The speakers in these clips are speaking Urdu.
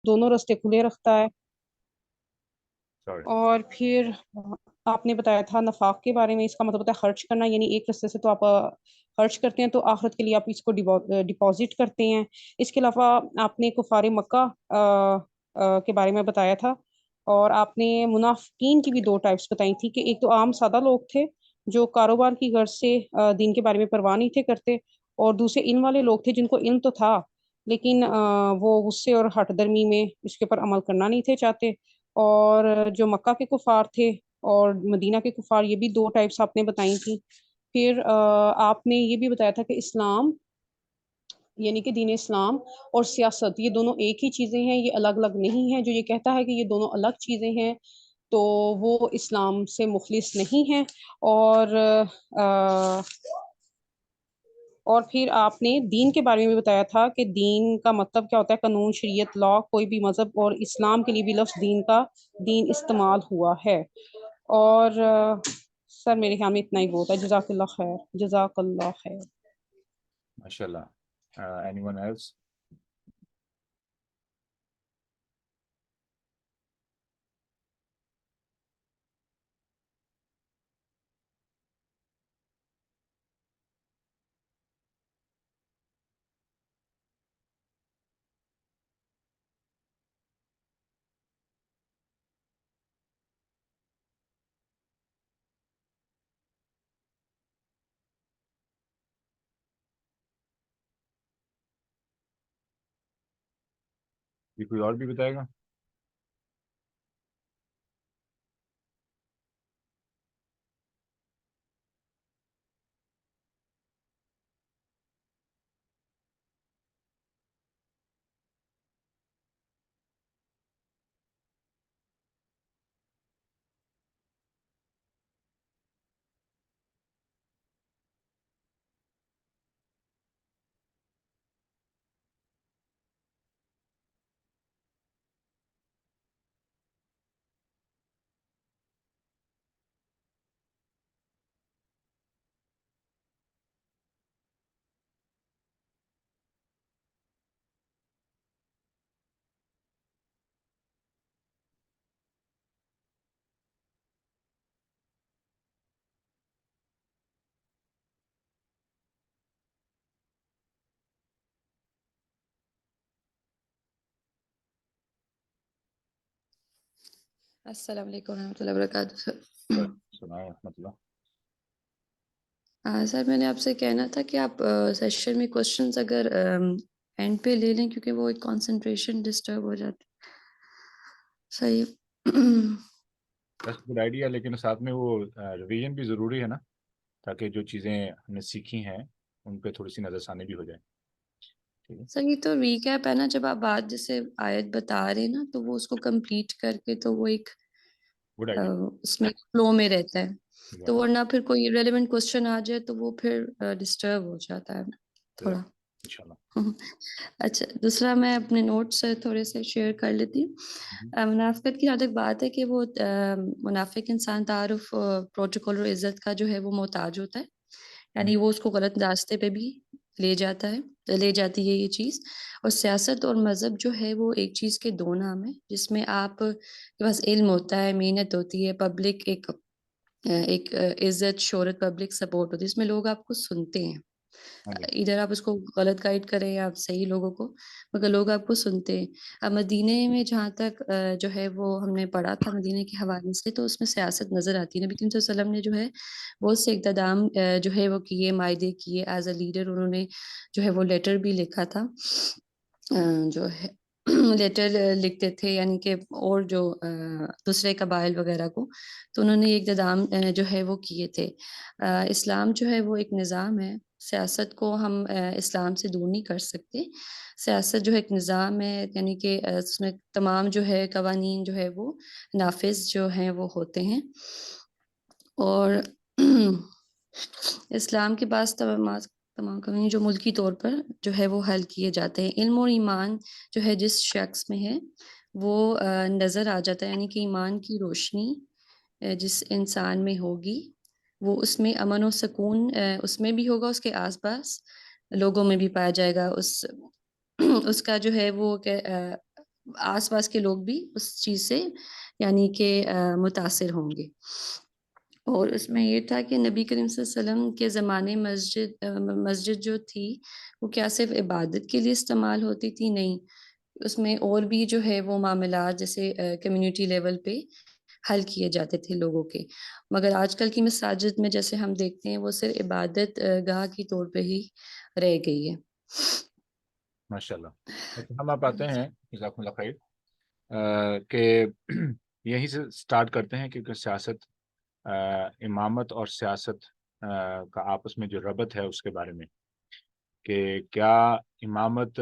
دونوں راستے کھلے رکھتا ہے. Sorry. اور پھر آپ نے بتایا تھا نفاق کے بارے میں، اس کا مطلب ہوتا ہے خرچ کرنا، یعنی ایک رستے سے تو آپ خرچ کرتے ہیں تو آخرت کے لیے آپ اس کو ڈپازٹ کرتے ہیں. اس کے علاوہ آپ نے کفار مکہ کے بارے میں بتایا تھا، اور آپ نے منافقین کی بھی دو ٹائپس بتائی تھی، کہ ایک تو عام سادہ لوگ تھے جو کاروبار کی غرض سے دین کے بارے میں پرواہ نہیں تھے کرتے، اور دوسرے علم والے لوگ تھے جن کو علم تو تھا لیکن وہ غصے اور ہٹ درمی میں اس کے اوپر عمل کرنا نہیں تھے چاہتے. اور جو مکہ کے کفار تھے اور مدینہ کے کفار، یہ بھی دو ٹائپس آپ نے بتائی تھی. پھر آپ نے یہ بھی بتایا تھا کہ اسلام یعنی کہ دین اسلام اور سیاست یہ دونوں ایک ہی چیزیں ہیں، یہ الگ الگ نہیں ہیں. جو یہ کہتا ہے کہ یہ دونوں الگ چیزیں ہیں تو وہ اسلام سے مخلص نہیں ہیں. اور پھر آپ نے دین کے بارے میں بھی بتایا تھا کہ دین کا مطلب کیا ہوتا ہے، قانون، شریعت، لا، کوئی بھی مذہب، اور اسلام کے لیے بھی لفظ دین استعمال ہوا ہے. اور سر میرے خیال میں اتنا ہی بہت ہے. جزاک اللہ خیر. جزاک اللہ خیر. MashaAllah. Anyone else? یہ کوئی اور بھی بتائے گا؟ السلام علیکم ورحمۃ اللہ وبرکاتہ. سنائیں رحمۃ اللہ. سر میں نے آپ سے کہنا تھا کہ آپ سیشن میں کوشچنز اگر اینڈ پہ لے لیں، کیونکہ وہ ایک کنسنٹریشن ڈسٹرب ہو جاتی. صحیح. بس گڈ آئیڈیا، لیکن ساتھ میں وہ ریویژن بھی ضروری ہے نا، تاکہ جو چیزیں ہم نے سیکھی ہیں ان پہ تھوڑی سی نظر ثانی بھی ہو جائے. ٹھیک ہے سر یہ تو ریکیپ ہے نا، جب آپ بات جیسے آیت بتا رہے ہیں نا تو وہ اس کو کمپلیٹ کر کے تو وہ ایک گڈ آئیڈیا. اس میں فلو میں رہتا ہے، تو ورنہ پھر کوئی ریلیونٹ کوشچن آ جائے تو وہ پھر ڈسٹرب ہو جاتا ہے تھوڑا. انشاءاللہ. اچھا، دوسرا میں اپنے نوٹس تھوڑے سے شیئر کر لیتی ہوں. منافقت کی جہاں تک بات ہے کہ وہ منافق انسان تعارف، پروٹوکول اور عزت کا جو ہے وہ محتاج ہوتا ہے، یعنی وہ اس کو غلط راستے پہ بھی لے جاتی ہے یہ چیز. اور سیاست اور مذہب جو ہے وہ ایک چیز کے دو نام ہیں، جس میں آپ کے پاس علم ہوتا ہے، محنت ہوتی ہے، پبلک ایک عزت، شہرت، پبلک سپورٹ ہوتی ہے، اس میں لوگ آپ کو سنتے ہیں. ادھر آپ اس کو غلط گائیڈ کریں یا آپ صحیح لوگوں کو، مگر لوگ آپ کو سنتے ہیں. اب مدینے میں جہاں تک جو ہے وہ ہم نے پڑھا تھا مدینے کے حوالے سے، تو اس میں سیاست نظر آتی ہے. نبی کریم صلی اللہ علیہ وسلم نے جو ہے بہت سے اقتدام جو ہے وہ کیے، معاہدے کیے. ایز اے لیڈر انہوں نے جو ہے وہ لیٹر بھی لکھا تھا، جو ہے لیٹر لکھتے تھے، یعنی کہ اور جو دوسرے قبائل وغیرہ کو، تو انہوں نے یہ اقتدام جو ہے وہ کیے تھے. اسلام جو ہے وہ ایک نظام ہے، سیاست کو ہم اسلام سے دور نہیں کر سکتے. سیاست جو ہے ایک نظام ہے، یعنی کہ اس میں تمام جو ہے قوانین جو ہے وہ نافذ جو ہیں وہ ہوتے ہیں. اور اسلام کے پاس تمام قوانین جو ملکی طور پر جو ہے وہ حل کیے جاتے ہیں. علم اور ایمان جو ہے جس شخص میں ہے وہ نظر آ جاتا ہے، یعنی کہ ایمان کی روشنی جس انسان میں ہوگی وہ اس میں امن و سکون اس میں بھی ہوگا، اس کے آس پاس لوگوں میں بھی پایا جائے گا. اس کا جو ہے وہ آس پاس کے لوگ بھی اس چیز سے یعنی کہ متاثر ہوں گے۔ اور اس میں یہ تھا کہ نبی کریم صلی اللہ علیہ وسلم کے زمانے مسجد جو تھی وہ کیا صرف عبادت کے لیے استعمال ہوتی تھی؟ نہیں، اس میں اور بھی جو ہے وہ معاملات جیسے کمیونٹی لیول پہ حل کیے جاتے تھے لوگوں کے، مگر آج کل کی مساجد میں جیسے ہم دیکھتے ہیں وہ صرف عبادت گاہ کی طور پہ ہی رہ گئی ہے۔ ماشاء اللہ۔ ہم آپ آتے ہیں جزاکم اللہ خیر کہ یہیں سے سٹارٹ کرتے ہیں کہ سیاست، امامت اور سیاست کا آپس میں جو ربط ہے اس کے بارے میں، کہ کیا امامت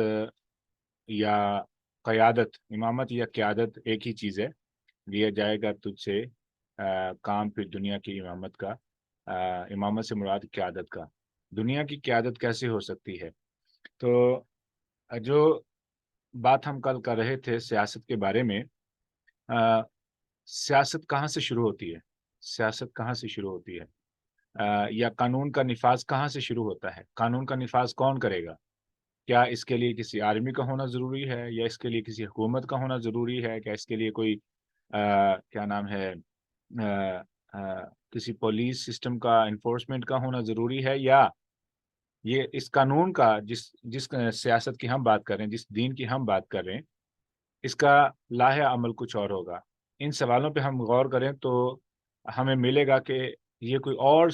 یا قیادت، امامت یا قیادت ایک ہی چیز ہے؟ لیا جائے گا تجھ سے کام پھر دنیا کی امامت کا، امامت سے مراد قیادت کا، دنیا کی قیادت کیسے ہو سکتی ہے؟ تو جو بات ہم کل کر رہے تھے سیاست کے بارے میں، سیاست کہاں سے شروع ہوتی ہے؟ سیاست کہاں سے شروع ہوتی ہے؟ یا قانون کا نفاذ کہاں سے شروع ہوتا ہے؟ قانون کا نفاذ کون کرے گا؟ کیا اس کے لیے کسی آرمی کا ہونا ضروری ہے، یا اس کے لیے کسی حکومت کا ہونا ضروری ہے؟ کیا اس کے لیے کوئی کیا نام ہے کسی پولیس سسٹم کا انفورسمنٹ کا ہونا ضروری ہے؟ یا یہ اس قانون کا جس سیاست کی ہم بات کر رہے ہیں، جس دین کی ہم بات کر رہے ہیں، اس کا لاہ عمل کچھ اور ہوگا؟ ان سوالوں پہ ہم غور کریں تو ہمیں ملے گا کہ یہ کوئی اور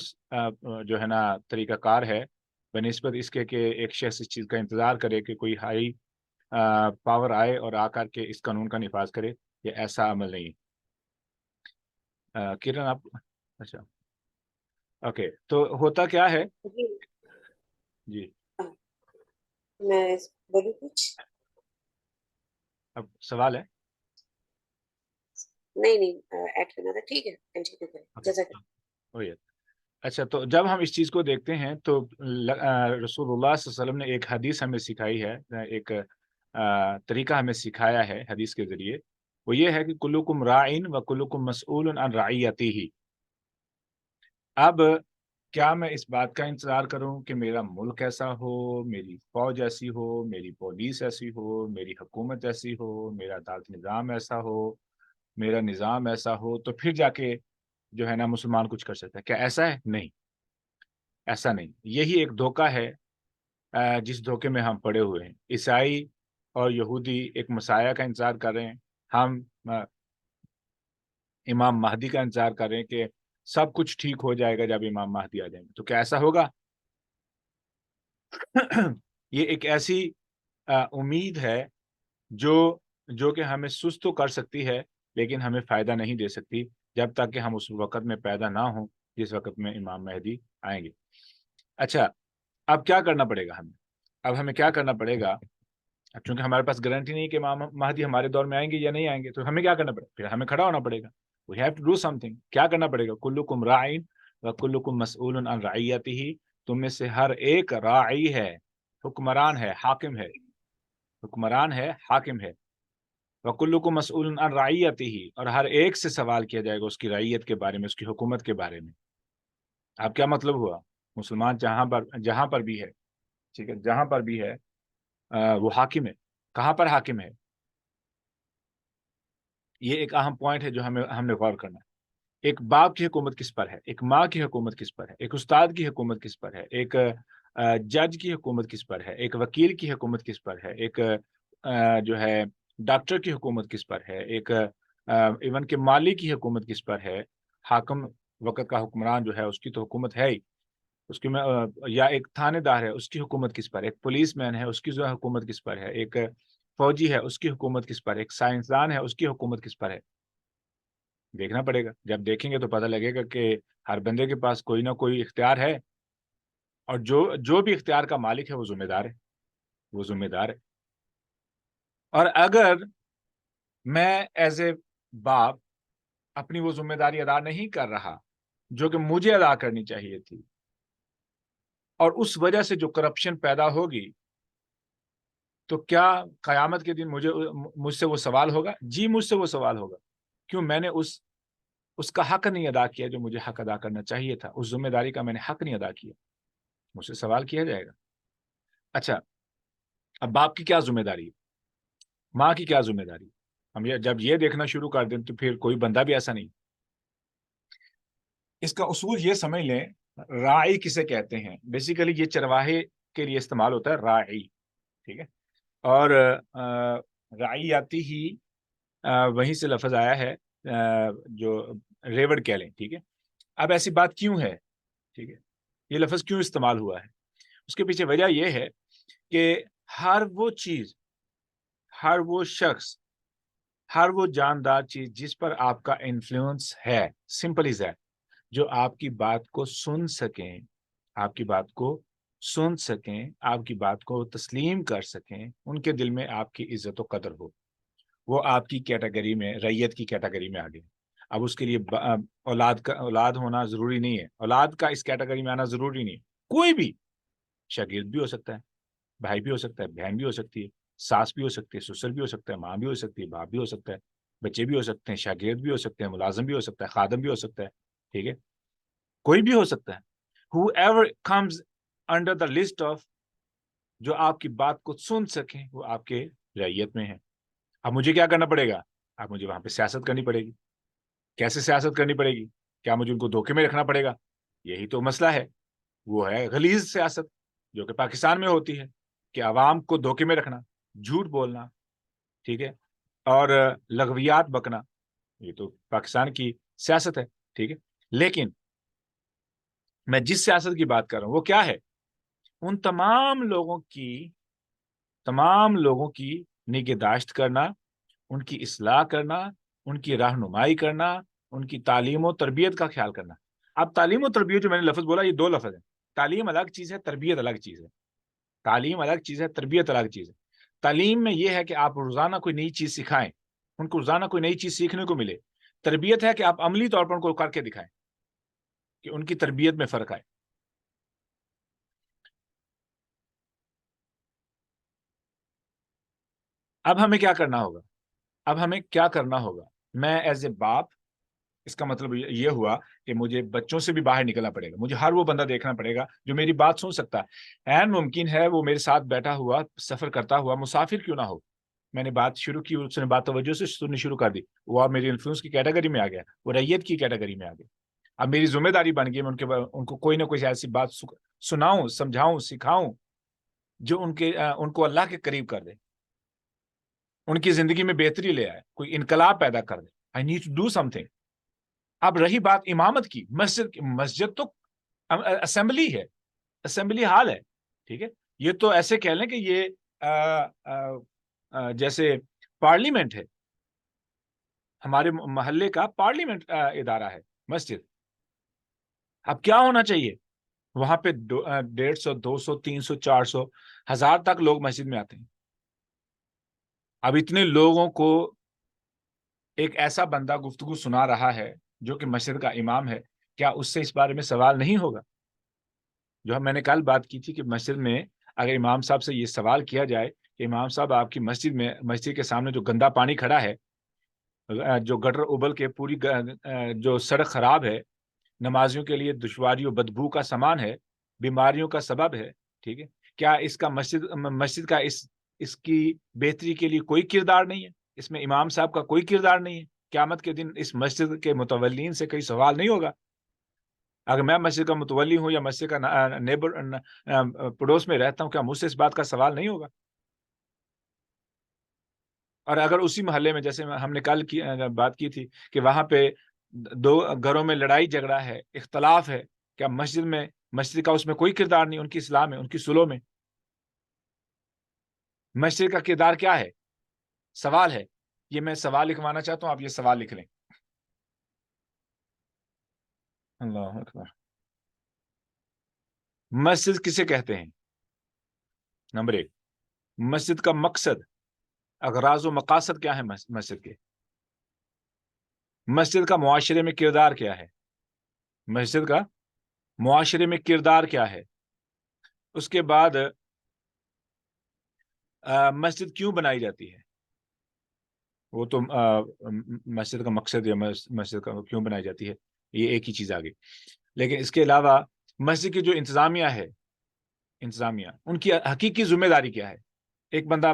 جو ہے نا طریقہ کار ہے بنسبت اس کے کہ ایک شخص اس چیز کا انتظار کرے کہ کوئی ہائی پاور آئے اور آ کر کے اس قانون کا نفاذ کرے۔ یہ ایسا عمل نہیں۔ کرن آپ، اچھا اوکے، تو ہوتا کیا ہے؟ جی جی میں بولوں کچھ؟ اب سوال ہے؟ نہیں ایڈ کرنا تھا، ٹھیک ہے کنٹینیو کریں، جزاک اللہ۔ وہی ہے۔ اچھا، تو جب ہم اس چیز کو دیکھتے ہیں تو رسول اللہ صلی اللہ علیہ وسلم نے ایک حدیث ہمیں سکھائی ہے، ایک طریقہ ہمیں سکھایا ہے حدیث کے ذریعے، وہ یہ ہے کہ کلکم راعن و کلکم مسئول عن رعیتہ۔ اب کیا میں اس بات کا انتظار کروں کہ میرا ملک ایسا ہو، میری فوج ایسی ہو، میری پولیس ایسی ہو، میری حکومت ایسی ہو، میرا عدالت نظام ایسا ہو، میرا نظام ایسا ہو تو پھر جا کے جو ہے نا مسلمان کچھ کر سکتا ہے؟ کیا ایسا ہے؟ نہیں، ایسا نہیں۔ یہی ایک دھوکہ ہے جس دھوکے میں ہم پڑے ہوئے ہیں۔ عیسائی اور یہودی ایک مسیح کا انتظار کر رہے ہیں، ہم امام مہدی کا انتظار کر رہے ہیں کہ سب کچھ ٹھیک ہو جائے گا جب امام مہدی آ جائیں گے۔ تو کیا ایسا ہوگا؟ یہ ایک ایسی امید ہے جو کہ ہمیں سست تو کر سکتی ہے لیکن ہمیں فائدہ نہیں دے سکتی جب تک کہ ہم اس وقت میں پیدا نہ ہوں جس وقت میں امام مہدی آئیں گے۔ اچھا، اب کیا کرنا پڑے گا ہمیں؟ اب ہمیں کیا کرنا پڑے گا؟ چونکہ ہمارے پاس گارنٹی نہیں کہ امام مہدی ہمارے دور میں آئیں گے یا نہیں آئیں گے، تو ہمیں کیا کرنا پڑے گا؟ پھر ہمیں کھڑا ہونا پڑے گا۔ We have to do something۔ کیا کرنا پڑے گا؟ کلکم راعٍ وکلکم مسئول عن رعیتہ۔ تم میں سے ہر ایک راعی ہے، حکمران ہے، حاکم ہے، حکمران ہے، حاکم ہے۔ وکلکم مسئول عن رعیتہ، اور ہر ایک سے سوال کیا جائے گا اس کی رعیت کے بارے میں، اس کی حکومت کے بارے میں۔ اب کیا مطلب ہوا؟ مسلمان جہاں پر بھی ہے، ٹھیک ہے، جہاں پر بھی ہے وہ حاکم ہے۔ کہاں پر حاکم ہے؟ یہ ایک اہم پوائنٹ ہے جو ہم نے غور کرنا ہے۔ ایک باپ کی حکومت کس پر ہے؟ ایک ماں کی حکومت کس پر ہے؟ ایک استاد کی حکومت کس پر ہے؟ ایک جج کی حکومت کس پر ہے؟ ایک وکیل کی حکومت کس پر ہے؟ ایک جو ہے ڈاکٹر کی حکومت کس پر ہے؟ ایک ایون کہ مالی کی حکومت کس پر ہے؟ حاکم وقت کا حکمران جو ہے اس کی تو حکومت ہے ہی، اس کی یا ایک تھانے دار ہے اس کی حکومت کس پر ہے؟ ایک پولیس مین ہے اس کی جو حکومت کس پر ہے؟ ایک فوجی ہے اس کی حکومت کس پر ہے؟ ایک سائنسدان ہے اس کی حکومت کس پر ہے؟ دیکھنا پڑے گا۔ جب دیکھیں گے تو پتہ لگے گا کہ ہر بندے کے پاس کوئی نہ کوئی اختیار ہے، اور جو بھی اختیار کا مالک ہے وہ ذمہ دار ہے، وہ ذمہ دار ہے۔ اور اگر میں ایز اے باپ اپنی وہ ذمہ داری ادا نہیں کر رہا جو کہ مجھے ادا کرنی چاہیے تھی، اور اس وجہ سے جو کرپشن پیدا ہوگی، تو کیا قیامت کے دن مجھ سے وہ سوال ہوگا؟ جی مجھ سے وہ سوال ہوگا۔ کیوں؟ میں نے اس کا حق نہیں ادا کیا جو مجھے حق ادا کرنا چاہیے تھا، اس ذمہ داری کا میں نے حق نہیں ادا کیا، مجھ سے سوال کیا جائے گا۔ اچھا، اب باپ کی کیا ذمہ داری ہے؟ ماں کی کیا ذمہ داری؟ ہم جب یہ دیکھنا شروع کر دیں تو پھر کوئی بندہ بھی ایسا نہیں. اس کا اصول یہ سمجھ لیں، راعی کسے کہتے ہیں؟ بیسیکلی یہ چرواہے کے لیے استعمال ہوتا ہے راعی، ٹھیک ہے. اور راعی آتی ہی وہیں سے لفظ آیا ہے جو ریوڑ کہہ لیں، ٹھیک ہے. اب ایسی بات کیوں ہے، ٹھیک ہے، یہ لفظ کیوں استعمال ہوا ہے؟ اس کے پیچھے وجہ یہ ہے کہ ہر وہ چیز، ہر وہ شخص، ہر وہ جاندار چیز جس پر آپ کا انفلوئنس ہے، سمپل از دیٹ، جو آپ کی بات کو سن سکیں، آپ کی بات کو سن سکیں، آپ کی بات کو تسلیم کر سکیں، ان کے دل میں آپ کی عزت و قدر ہو، وہ آپ کی کیٹیگری میں، ریت کی کیٹیگری میں آ گئے. اب اس کے لیے اولاد ہونا ضروری نہیں ہے، اولاد کا اس کیٹیگری میں آنا ضروری نہیں ہے. کوئی بھی شاگرد بھی ہو سکتا ہے، بھائی بھی ہو سکتا ہے، بہن بھی ہو سکتی ہے، ساس بھی ہو سکتی ہے، سسر بھی ہو سکتا ہے، ماں بھی ہو سکتی ہے، باپ بھی ہو سکتا ہے، بچے بھی ہو سکتے ہیں، شاگرد بھی ہو سکتے ہیں، ملازم بھی ہو سکتا ہے، خادم بھی ہو سکتا ہے، ٹھیک ہے، کوئی بھی ہو سکتا ہے. whoever comes under the list of جو آپ کی بات کو سن سکیں وہ آپ کے رعیت میں ہے. اب مجھے کیا کرنا پڑے گا؟ اب مجھے وہاں پہ سیاست کرنی پڑے گی. کیسے سیاست کرنی پڑے گی؟ کیا مجھے ان کو دھوکے میں رکھنا پڑے گا؟ یہی تو مسئلہ ہے. وہ ہے غلیظ سیاست جو کہ پاکستان میں ہوتی ہے، کہ عوام کو دھوکے میں رکھنا، جھوٹ بولنا، ٹھیک ہے، اور لغویات بکنا. یہ تو پاکستان کی سیاست ہے، ٹھیک ہے. لیکن میں جس سیاست کی بات کر رہا ہوں وہ کیا ہے؟ ان تمام لوگوں کی نگہداشت کرنا، ان کی اصلاح کرنا، ان کی رہنمائی کرنا، ان کی تعلیم و تربیت کا خیال کرنا. اب تعلیم و تربیت جو میں نے لفظ بولا، یہ دو لفظ ہیں. تعلیم الگ چیز ہے، تربیت الگ چیز ہے. تعلیم الگ چیز ہے، تربیت الگ چیز ہے. تعلیم میں یہ ہے کہ آپ روزانہ کوئی نئی چیز سکھائیں، ان کو روزانہ کوئی نئی چیز سیکھنے کو ملے. تربیت ہے کہ آپ عملی طور پر ان کو کر کے دکھائیں کہ ان کی تربیت میں فرق آئے. اب ہمیں کیا کرنا ہوگا؟ میں ایز اے باپ، اس کا مطلب یہ ہوا کہ مجھے بچوں سے بھی باہر نکلنا پڑے گا. مجھے ہر وہ بندہ دیکھنا پڑے گا جو میری بات سن سکتا ہے. این ممکن ہے وہ میرے ساتھ بیٹھا ہوا، سفر کرتا ہوا مسافر کیوں نہ ہو. میں نے بات شروع کی، اس نے بات توجہ سے سننی شروع کر دی، وہ اب میری انفلوئنس کی کیٹیگری میں آ گیا، وہ ریت کی کیٹیگری میں آ گیا. اب میری ذمہ داری بن گئی میں ان کو کوئی نہ کوئی ایسی بات سناؤں، سمجھاؤں، سکھاؤں جو ان کو اللہ کے قریب کر دے، ان کی زندگی میں بہتری لے آئے، کوئی انقلاب پیدا کر دے. I need to do something. اب رہی بات امامت کی، مسجد تو اسمبلی ہے، اسمبلی ہال ہے، ٹھیک ہے. یہ تو ایسے کہہ لیں کہ یہ جیسے پارلیمنٹ ہے، ہمارے محلے کا پارلیمنٹ ادارہ ہے مسجد. اب کیا ہونا چاہیے؟ وہاں پہ 150، 200، 300، 400، 1000 تک لوگ مسجد میں آتے ہیں. اب اتنے لوگوں کو ایک ایسا بندہ گفتگو سنا رہا ہے جو کہ مسجد کا امام ہے، کیا اس سے اس بارے میں سوال نہیں ہوگا؟ جو میں نے کل بات کی تھی کہ مسجد میں اگر امام صاحب سے یہ سوال کیا جائے کہ امام صاحب آپ کی مسجد کے سامنے جو گندا پانی کھڑا ہے، جو گٹر ابل کے پوری جو سڑک خراب ہے، نمازیوں کے لیے دشواری و بدبو کا سامان ہے، بیماریوں کا سبب ہے، ٹھیک ہے، کیا اس کا مسجد کا اس کی بہتری کے لیے کوئی کردار نہیں ہے؟ اس میں امام صاحب کا کوئی کردار نہیں ہے؟ قیامت کے دن اس مسجد کے متولین سے کوئی سوال نہیں ہوگا؟ اگر میں مسجد کا متولی ہوں یا مسجد کا نیبر پڑوس میں رہتا ہوں، کیا مجھ سے اس بات کا سوال نہیں ہوگا؟ اور اگر اسی محلے میں، جیسے ہم نے کل بات کی تھی کہ وہاں پہ 2 گھروں میں لڑائی جھگڑا ہے، اختلاف ہے، کیا مسجد کا اس میں کوئی کردار نہیں؟ ان کی اصلاح میں، ان کی صلح میں مسجد کا کردار کیا ہے؟ سوال ہے. یہ میں سوال لکھوانا چاہتا ہوں، آپ یہ سوال لکھ لیں. اللہ اکبر. مسجد کسے کہتے ہیں؟ نمبر 1، مسجد کا مقصد، اغراض و مقاصد کیا ہے مسجد کے؟ مسجد کا معاشرے میں کردار کیا ہے؟ مسجد کا معاشرے میں کردار کیا ہے؟ اس کے بعد مسجد کیوں بنائی جاتی ہے؟ وہ تو مسجد کا مقصد یا مسجد کا کیوں بنائی جاتی ہے، یہ ایک ہی چیز آ گئی. لیکن اس کے علاوہ مسجد کی جو انتظامیہ ہے، ان کی حقیقی ذمہ داری کیا ہے؟ ایک بندہ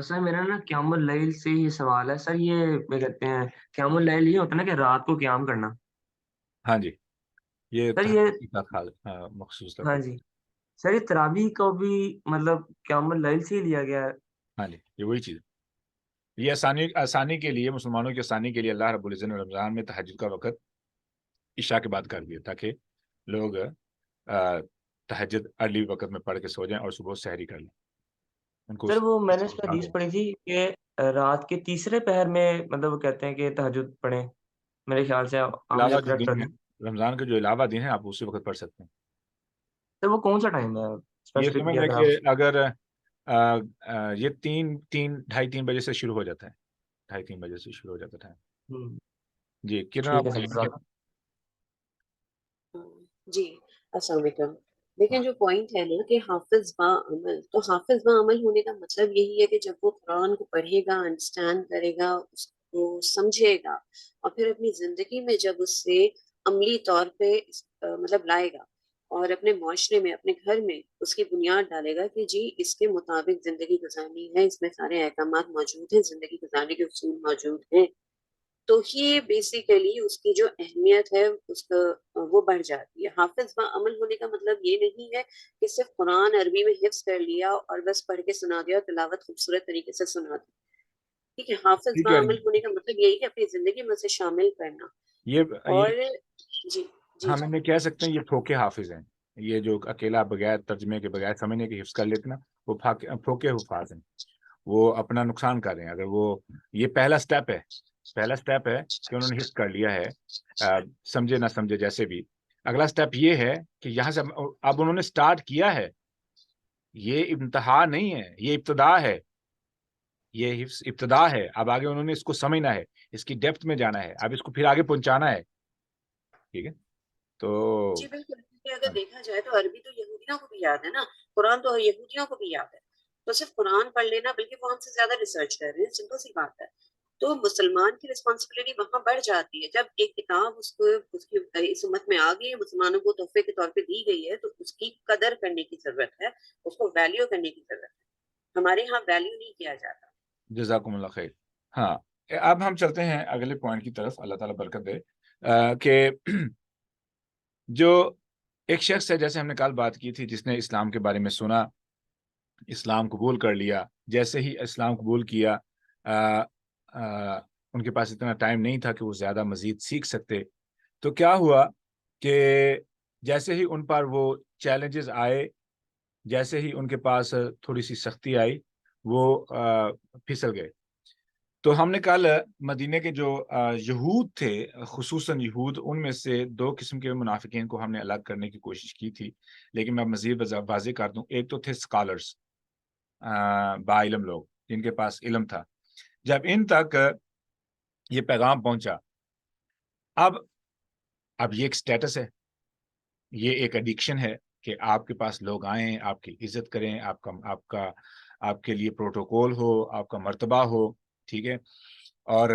سر میرا نا قیام اللیل سے یہ سوال ہے سر، یہ کیا کہتے ہیں قیام اللیل یہ ہوتا ہے نا کہ رات کو قیام کرنا. ہاں جی، یہ سر یہ تہجد کا مخصوص طور ہاں پر. جی سر، یہ تراویح کو بھی مطلب قیام اللیل سے ہی لیا گیا ہے. ہاں جی، یہ وہی چیز ہے. یہ آسانی کے لیے، مسلمانوں کی آسانی کے لیے اللہ رب العزت نے رمضان میں تہجد کا وقت عشاء کے بعد کر دیا، تاکہ لوگ تہجد ارلی وقت میں پڑھ کے سو جائیں اور صبح سحری کر لیں. ان کو سر وہ میں نے اس پہ حدیث پڑھی تھی کہ رات کے تیسرے پہر میں مطلب وہ کہتے ہیں کہ تہجد پڑھیں، میرے خیال سے آپ علاوہ مجھے جو کریکٹ دن کر ہے، دیں. رمضان کے جو علاوہ دن ہے، آپ اسی وقت پڑھ سکتے ہیں. سر وہ کون سا ٹائم ہے یہ اسپیسیفک سمجھ کیا لیں اگر کہ آپ؟ اگر یہ 3:30 بجے سے شروع ہو جاتا ہے، 2:30 بجے سے شروع ہو جاتا ہے. ہوں، جی کرن ٹھیک ہے آپ سر، جزاک. جی السلام علیکم. دیکھیں جو پوائنٹ ہے نا کہ حافظ با عمل، تو حافظ با عمل ہونے کا مطلب یہی ہے کہ جب وہ قرآن کو پڑھے گا، انڈرسٹینڈ کرے گا، اس کو سمجھے گا، اور پھر اپنی زندگی میں جب اس سے عملی طور پہ مطلب لائے گا، اور اپنے معاشرے میں، اپنے گھر میں اس کی بنیاد ڈالے گا کہ جی اس کے مطابق زندگی گزارنی ہے، اس میں سارے احکامات موجود ہیں، زندگی گزارنے کے اصول موجود ہیں، تو یہ بیسیکلی اس کی جو اہمیت ہے اس کا وہ بڑھ جاتی ہے. حافظ با عمل ہونے کا مطلب یہ نہیں ہے کہ صرف قرآن عربی میں حفظ کر لیا اور بس پڑھ کے سنا دیا اور تلاوت خوبصورت طریقے سے سنا دی. ٹھیک ہے، حافظ ٹھیک با ہے. عمل ہونے کا مطلب یہی کہ اپنی زندگی میں اسے شامل کرنا. یہ اور جی جی ہم انہیں کہہ سکتے ہیں یہ پھوکے حافظ ہیں. یہ جو اکیلا بغیر ترجمے کے، بغیر سمجھنے کے حفظ کر لیتے نا، وہ پھوکے حفاظ ہیں. وہ اپنا نقصان کر رہے ہیں. اگر وہ یہ پہلا سٹیپ ہے کہ انہوں نے حفظ کر لیا ہے، سمجھے نہ سمجھے جیسے بھی. اگلا سٹیپ یہ ہے کہ یہاں سے اب انہوں نے سٹارٹ کیا ہے. یہ انتہا نہیں ہے، یہ ابتدا ہے. یہ حفظ ابتدا ہے. اب آگے انہوں نے اس کو سمجھنا ہے، اس کی ڈیپتھ میں جانا ہے، اب اس کو پھر آگے پہنچانا ہے. ٹھیک ہے، تو جی بالکل. کیونکہ اگر دیکھا جائے تو عربی تو یہودیوں کو بھی یاد ہے نا، قرآن تو یہودیوں کو بھی یاد ہے. تو صرف قرآن پڑھ لینا، بلکہ وہ ہم سے زیادہ ریسرچ کر رہے ہیں، سمپل سی بات ہے. تو مسلمان کی رسپانسبلٹی وہاں بڑھ جاتی ہے جب ایک کتاب اس کی اس امت میں آ گئی ہے، مسلمانوں کو تحفے کے طور پہ دی گئی ہے، تو اس کی قدر کرنے کی ضرورت ہے، اس کو ویلیو کرنے کی ضرورت ہے. ہمارے یہاں ویلیو نہیں کیا جاتا. جزاکم اللہ خیر. ہاں، اب ہم چلتے ہیں اگلے پوائنٹ کی طرف. اللہ تعالیٰ برکت دے. کہ جو ایک شخص ہے، جیسے ہم نے کل بات کی تھی، جس نے اسلام کے بارے میں سنا، اسلام قبول کر لیا. جیسے ہی اسلام قبول کیا، ان کے پاس اتنا ٹائم نہیں تھا کہ وہ زیادہ مزید سیکھ سکتے. تو کیا ہوا کہ جیسے ہی ان پر وہ چیلنجز آئے، جیسے ہی ان کے پاس تھوڑی سی سختی آئی، وہ پھسل گئے. تو ہم نے کل مدینے کے جو یہود تھے، خصوصاً یہود، ان میں سے 2 قسم کے منافقین کو ہم نے الگ کرنے کی کوشش کی تھی. لیکن میں مزید واضح کر دوں. ایک تو تھے اسکالرس، با علم لوگ، جن کے پاس علم تھا. جب ان تک یہ پیغام پہنچا، اب یہ ایک سٹیٹس ہے، یہ ایک ایڈکشن ہے کہ آپ کے پاس لوگ آئیں، آپ کی عزت کریں، آپ کے لیے پروٹوکول ہو، آپ کا مرتبہ ہو. ٹھیک ہے، اور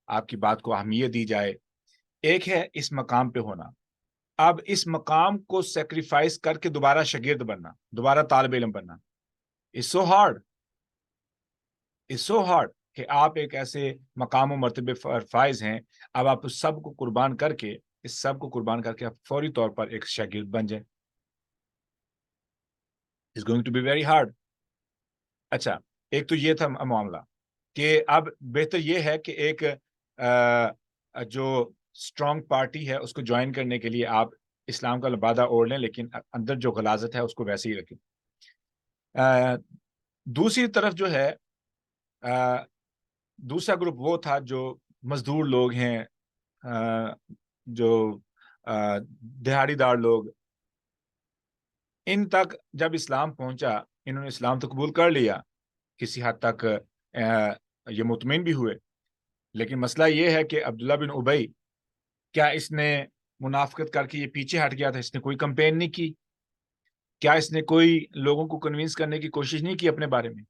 آپ کی بات کو اہمیت دی جائے. ایک ہے اس مقام پہ ہونا. اب اس مقام کو سیکریفائس کر کے دوبارہ شاگرد بننا، دوبارہ طالب علم بننا، it's so hard کہ آپ ایک ایسے مقام و مرتبے فائز ہیں. اب آپ اس سب کو قربان کر کے آپ فوری طور پر ایک شاگرد بن جائیں. it's going to be very hard. اچھا، ایک تو یہ تھا معاملہ کہ اب بہتر یہ ہے کہ ایک جو اسٹرانگ پارٹی ہے اس کو جوائن کرنے کے لیے آپ اسلام کا لبادہ اوڑھ لیں، لیکن اندر جو غلاظت ہے اس کو ویسے ہی رکھیں. دوسری طرف جو ہے، دوسرا گروپ وہ تھا جو مزدور لوگ ہیں، جو دہاڑی دار لوگ. ان تک جب اسلام پہنچا، انہوں نے اسلام تو قبول کر لیا، کسی حد تک یہ مطمئن بھی ہوئے. لیکن مسئلہ یہ ہے کہ عبداللہ بن ابی، کیا اس نے منافقت کر کے یہ پیچھے ہٹ گیا تھا؟ اس نے کوئی کمپین نہیں کی؟ کیا اس نے کوئی لوگوں کو کنونس کرنے کی کوشش نہیں کی اپنے بارے میں؟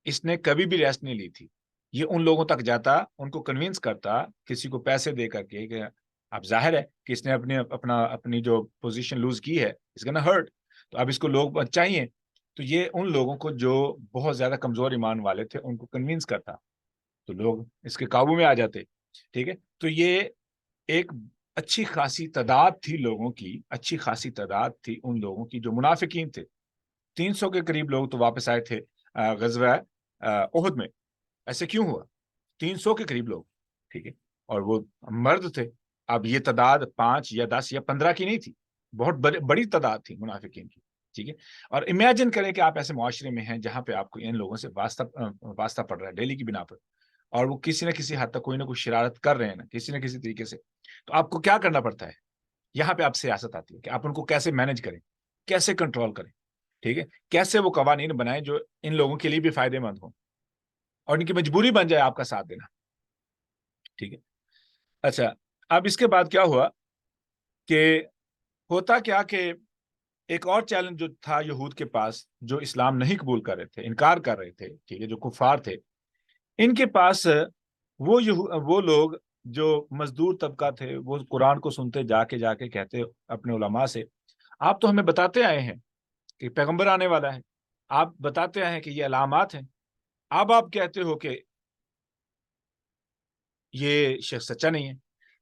اس نے کبھی بھی ریسٹ نہیں لی تھی. یہ ان لوگوں تک جاتا، ان کو کنونس کرتا، کسی کو پیسے دے کر کے کہ اب ظاہر ہے کہ اس نے اپنی جو پوزیشن لوز کی ہے، اس گنا ہرٹ، تو اب اس کو لوگ چاہیے. تو یہ ان لوگوں کو جو بہت زیادہ کمزور ایمان والے تھے ان کو کنوینس کرتا، تو لوگ اس کے قابو میں آ جاتے. ٹھیک ہے، تو یہ ایک اچھی خاصی تعداد تھی لوگوں کی، اچھی خاصی تعداد تھی ان لوگوں کی جو منافقین تھے. 300 کے قریب لوگ تو واپس آئے تھے غزوہ احد میں. ایسے کیوں ہوا؟ 300 کے قریب لوگ، ٹھیک ہے، اور وہ مرد تھے. اب یہ تعداد 5 یا 10 یا 15 کی نہیں تھی، بہت بڑی تعداد تھی منافقین کی. ٹھیک ہے، اور امیجن کریں کہ آپ ایسے معاشرے میں ہیں جہاں پہ آپ کو ان لوگوں سے واسطہ پڑ رہا ہے ڈیلی کی بنا پر، اور وہ کسی نہ کسی حد تک کوئی نہ کوئی شرارت کر رہے ہیں نا کسی نہ کسی طریقے سے. تو آپ کو کیا کرنا پڑتا ہے؟ یہاں پہ آپ سیاست آتی ہے کہ آپ ان کو کیسے مینج کریں، کیسے کنٹرول کریں. ٹھیک ہے، کیسے وہ قوانین بنائیں جو ان لوگوں کے لیے بھی فائدے مند ہوں اور ان کی مجبوری بن جائے آپ کا ساتھ دینا. ٹھیک ہے، اچھا اب اس کے بعد کیا ہوا کہ ہوتا کیا کہ ایک اور چیلنج جو تھا یہود کے پاس، جو اسلام نہیں قبول کر رہے تھے، انکار کر رہے تھے، ٹھیک ہے، جو کفار تھے، ان کے پاس وہ لوگ جو مزدور طبقہ تھے وہ قرآن کو سنتے جا کے کہتے اپنے علماء سے، آپ تو ہمیں بتاتے آئے ہیں کہ پیغمبر آنے والا ہے، آپ بتاتے آئے ہیں کہ یہ علامات ہیں، اب آپ کہتے ہو کہ یہ شخص سچا نہیں ہے.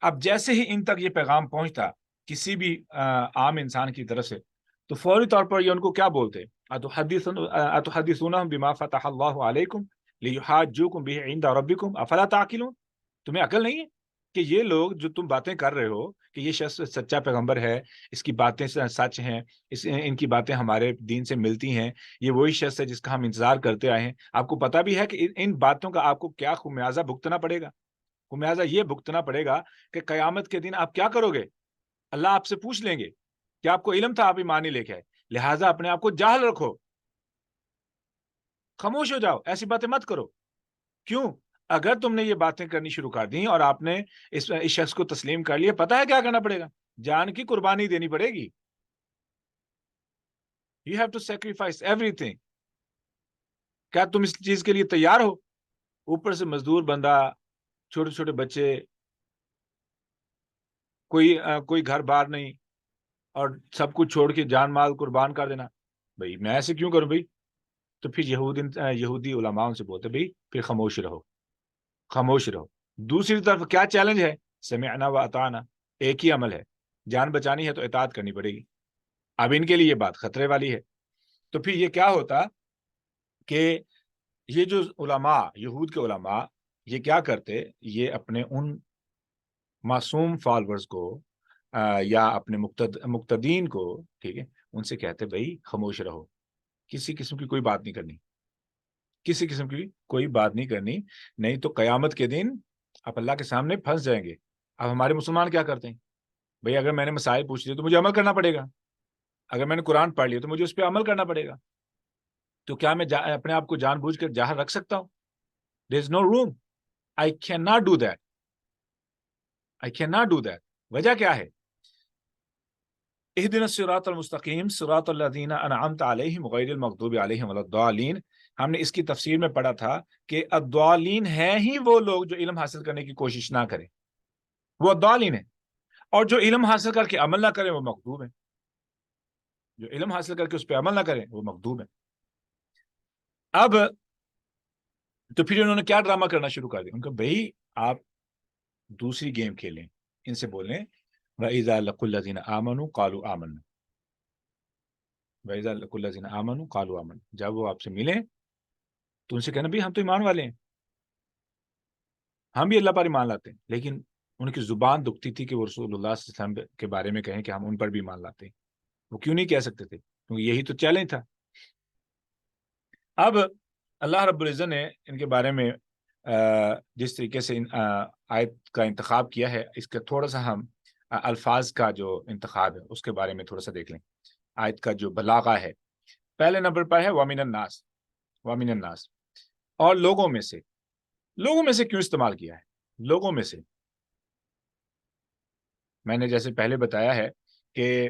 اب جیسے ہی ان تک یہ پیغام پہنچتا کسی بھی عام انسان کی طرف سے، تو فوری طور پر یہ ان کو کیا بولتے؟ اتحدثونہم بما فتح اللہ علیکم لیحاجوکم بہ عند ربکم افلا تعقلون. تمہیں عقل نہیں ہے کہ یہ لوگ جو تم باتیں کر رہے ہو کہ یہ شخص سچا پیغمبر ہے، اس کی باتیں سچ ہیں، ان کی باتیں ہمارے دین سے ملتی ہیں، یہ وہی شخص ہے جس کا ہم انتظار کرتے آئے ہیں، آپ کو پتہ بھی ہے کہ ان باتوں کا آپ کو کیا خمیازہ بھگتنا پڑے گا؟ خمیازہ یہ بھگتنا پڑے گا کہ قیامت کے دن آپ کیا کرو گے؟ اللہ آپ سے پوچھ لیں گے کہ آپ کو علم تھا، آپ ایمان نہیں لے کے آئے، لہٰذا اپنے آپ کو جاہل رکھو، خاموش ہو جاؤ، ایسی باتیں مت کرو. کیوں؟ اگر تم نے یہ باتیں کرنی شروع کر دی اور آپ نے اس شخص کو تسلیم کر لیا، پتہ ہے کیا کرنا پڑے گا؟ جان کی قربانی دینی پڑے گی. You have to sacrifice everything. کیا تم اس چیز کے لیے تیار ہو؟ اوپر سے مزدور بندہ، چھوٹے چھوٹے بچے، کوئی گھر بار نہیں، اور سب کچھ چھوڑ کے جان مال قربان کر دینا. بھائی میں ایسے کیوں کروں بھائی؟ تو پھر یہودی علماء ان سے بولتے بھائی پھر خاموش رہو، خاموش رہو. دوسری طرف کیا چیلنج ہے؟ سمعنا و اطعنا، ایک ہی عمل ہے، جان بچانی ہے تو اطاعت کرنی پڑے گی. اب ان کے لیے یہ بات خطرے والی ہے. تو پھر یہ کیا ہوتا کہ یہ جو علماء، یہود کے علماء، یہ کیا کرتے؟ یہ اپنے ان معصوم فالورز کو یا اپنے مقتدین کو، ٹھیک ہے، ان سے کہتے بھائی خاموش رہو، کسی قسم کی کوئی بات نہیں کرنی، کسی قسم کی کوئی بات نہیں کرنی، نہیں تو قیامت کے دن آپ اللہ کے سامنے پھنس جائیں گے. اب ہمارے مسلمان کیا کرتے ہیں؟ بھائی اگر میں نے مسائل پوچھ لیے تو مجھے عمل کرنا پڑے گا، اگر میں نے قرآن پڑھ لیا تو مجھے اس پہ عمل کرنا پڑے گا. تو کیا میں اپنے آپ کو جان بوجھ کر جاہل رکھ سکتا ہوں؟ There is no room. I cannot do that. I cannot do that. وجہ کیا ہے؟ اهدنا الصراط المستقیم صراط الذین انعمت علیہم غیر المغضوب علیہم ولا الضالین. ہم نے اس کی تفسیر میں پڑھا تھا کہ الضالین ہیں ہی وہ لوگ جو علم حاصل کرنے کی کوشش نہ کریں، وہ الضالین ہیں، اور جو علم حاصل کر کے عمل نہ کریں وہ مغضوب ہیں. جو علم حاصل کر کے اس پہ عمل نہ کریں وہ مغضوب ہیں. اب تو پھر انہوں نے کیا ڈرامہ کرنا شروع کر دیا؟ ان کو بھائی آپ دوسری گیم کھیلیں، ان سے بولیں وَإِذَا لَقُوا الَّذِينَ آمَنُوا قَالُوا آمَنَّا، وَإِذَا لَقُوا الَّذِينَ آمَنُوا قَالُوا آمَنَّا. جب وہ آپ سے ملیں تو ان سے کہنا بھائی ہم تو ایمان والے ہیں، ہم بھی اللہ پر ایمان لاتے ہیں. لیکن ان کی زبان دکھتی تھی کہ وہ رسول اللہ صلی اللہ علیہ وسلم کے بارے میں کہیں کہ ہم ان پر بھی ایمان لاتے ہیں. وہ کیوں نہیں کہہ سکتے تھے؟ کیونکہ یہی تو چیلنج تھا. اب اللہ رب العزت نے ان کے بارے میں جس طریقے سے آیت کا انتخاب کیا ہے، اس کا تھوڑا سا ہم الفاظ کا جو انتخاب ہے اس کے بارے میں تھوڑا سا دیکھ لیں. آیت کا جو بلاغہ ہے، پہلے نمبر پر ہے وَمِنَ النَّاسِ، وَمِنَ النَّاسِ، اور لوگوں میں سے. لوگوں میں سے کیوں استعمال کیا ہے؟ لوگوں میں سے میں نے جیسے پہلے بتایا ہے کہ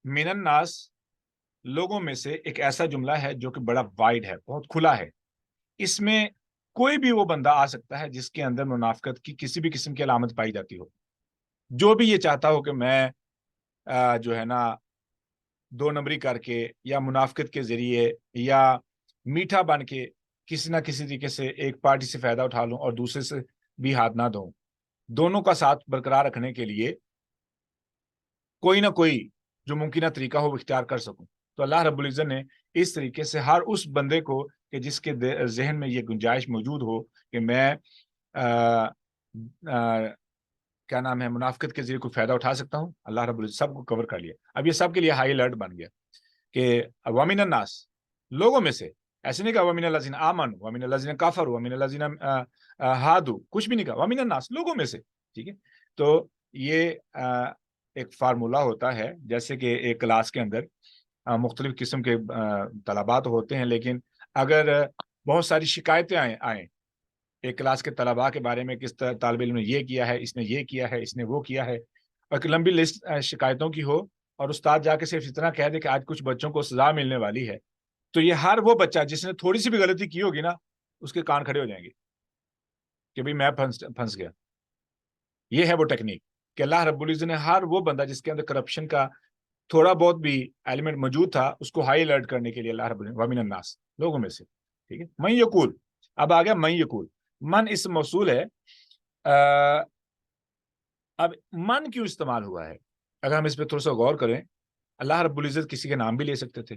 من الناس لوگوں میں سے ایک ایسا جملہ ہے جو کہ بڑا وائڈ ہے، بہت کھلا ہے. اس میں کوئی بھی وہ بندہ آ سکتا ہے جس کے اندر منافقت کی کسی بھی قسم کی علامت پائی جاتی ہو، جو بھی یہ چاہتا ہو کہ میں جو ہے نا دو نمبری کر کے یا منافقت کے ذریعے یا میٹھا بن کے کسی نہ کسی طریقے سے ایک پارٹی سے فائدہ اٹھا لوں اور دوسرے سے بھی ہاتھ نہ دوں، دونوں کا ساتھ برقرار رکھنے کے لیے کوئی نہ کوئی جو ممکنہ طریقہ ہو وہ اختیار کر سکوں. تو اللہ رب العزت نے اس طریقے سے ہر اس بندے کو کہ جس کے ذہن میں یہ گنجائش موجود ہو کہ میں کیا نام ہے منافقت کے ذریعے کوئی فائدہ اٹھا سکتا ہوں، اللہ رب العزت سب کو کور کر لیا. اب یہ سب کے لیے ہائی الرٹ بن گیا کہ وَمِنَ النَّاسِ، لوگوں میں سے، ایسے نہیں کہا وَمِنَ الَّذِينَ آمَنُوا وَمِنَ الَّذِينَ كَفَرُوا وَمِنَ الَّذِينَ هَادُوا، کچھ بھی نہیں کہا، وَمِنَ النَّاسِ، لوگوں میں سے. ٹھیک ہے، تو یہ ایک فارمولہ ہوتا ہے، جیسے کہ ایک کلاس کے اندر مختلف قسم کے طلباء ہوتے ہیں، لیکن اگر بہت ساری شکایتیں آئیں ایک کلاس کے طلباء کے بارے میں، کس طالب علم نے یہ کیا ہے، اس نے یہ کیا ہے، اس نے وہ کیا ہے، اور ایک لمبی لسٹ شکایتوں کی ہو، اور استاد جا کے صرف اتنا کہہ دے کہ آج کچھ بچوں کو سزا ملنے والی ہے، تو یہ ہر وہ بچہ جس نے تھوڑی سی بھی غلطی کی ہوگی نا، اس کے کان کھڑے ہو جائیں گے کہ بھئی میں پھنس گیا. یہ ہے وہ ٹیکنیک کہ اللہ رب العزت نے ہر وہ بندہ جس کے اندر کرپشن کا تھوڑا بہت بھی ایلیمنٹ موجود تھا، اس کو ہائی الرٹ کرنے کے لیے اللہ رب العزت وَمِنَ النَّاسِ، لوگوں میں سے. ٹھیک ہے، من یقول، اب آ گیا من یقول. من اس موصول ہے. اب من کیوں استعمال ہوا ہے؟ اگر ہم اس پہ تھوڑا سا غور کریں، اللہ رب العزت کسی کے نام بھی لے سکتے تھے،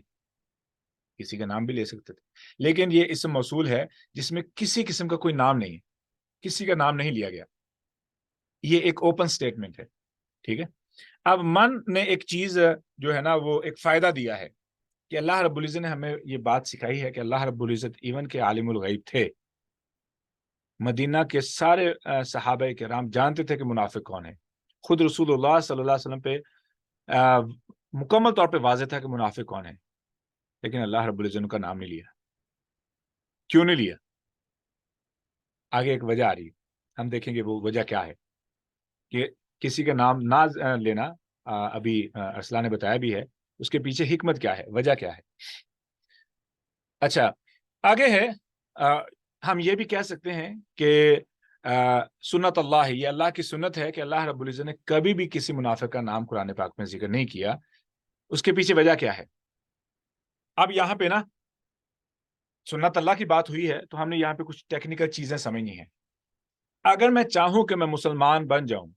کسی کا نام بھی لے سکتے تھے، لیکن یہ اسم موصول ہے جس میں کسی قسم کا کوئی نام نہیں ہے، کسی کا نام نہیں لیا گیا. یہ ایک اوپن سٹیٹمنٹ ہے. ٹھیک ہے، اب من نے ایک چیز جو ہے نا وہ ایک فائدہ دیا ہے کہ اللہ رب العزت نے ہمیں یہ بات سکھائی ہے کہ اللہ رب العزت ایون کے عالم الغیب تھے. مدینہ کے سارے صحابہ کرام جانتے تھے کہ منافق کون ہے. خود رسول اللہ صلی اللہ علیہ وسلم پہ مکمل طور پہ واضح تھا کہ منافق کون ہے، لیکن اللہ رب العزت کا نام نہیں لیا. کیوں نہیں لیا؟ آگے ایک وجہ آ رہی ہے، ہم دیکھیں گے وہ وجہ کیا ہے کہ کسی کا نام نہ لینا. ابھی ارسلان نے بتایا بھی ہے اس کے پیچھے حکمت کیا ہے، وجہ کیا ہے. اچھا آگے ہے، ہم یہ بھی کہہ سکتے ہیں کہ سنت اللہ، یہ اللہ کی سنت ہے کہ اللہ رب العزت نے کبھی بھی کسی منافق کا نام قرآن پاک میں ذکر نہیں کیا. اس کے پیچھے وجہ کیا ہے؟ اب یہاں پہ نا سنت اللہ کی بات ہوئی ہے تو ہم نے یہاں پہ کچھ ٹیکنیکل چیزیں سمجھنی ہیں. اگر میں چاہوں کہ میں مسلمان بن جاؤں،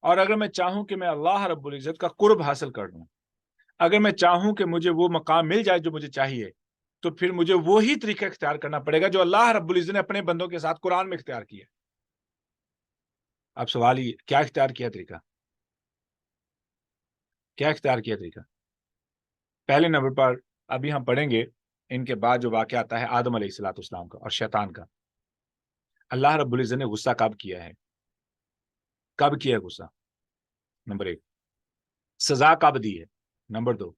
اور اگر میں چاہوں کہ میں اللہ رب العزت کا قرب حاصل کر لوں، اگر میں چاہوں کہ مجھے وہ مقام مل جائے جو مجھے چاہیے، تو پھر مجھے وہی طریقہ اختیار کرنا پڑے گا جو اللہ رب العزت نے اپنے بندوں کے ساتھ قرآن میں اختیار کیا. اب سوال یہ کیا اختیار کیا طریقہ؟ کیا اختیار کیا طریقہ؟ پہلے نمبر پر ابھی ہم پڑھیں گے ان کے بعد جو واقعہ آتا ہے آدم علیہ الصلوۃ والسلام کا اور شیطان کا. اللہ رب العزت نے غصہ کب کیا ہے؟ کب کیا غصہ؟ نمبر 1. سزا کب دی ہے؟ نمبر 2.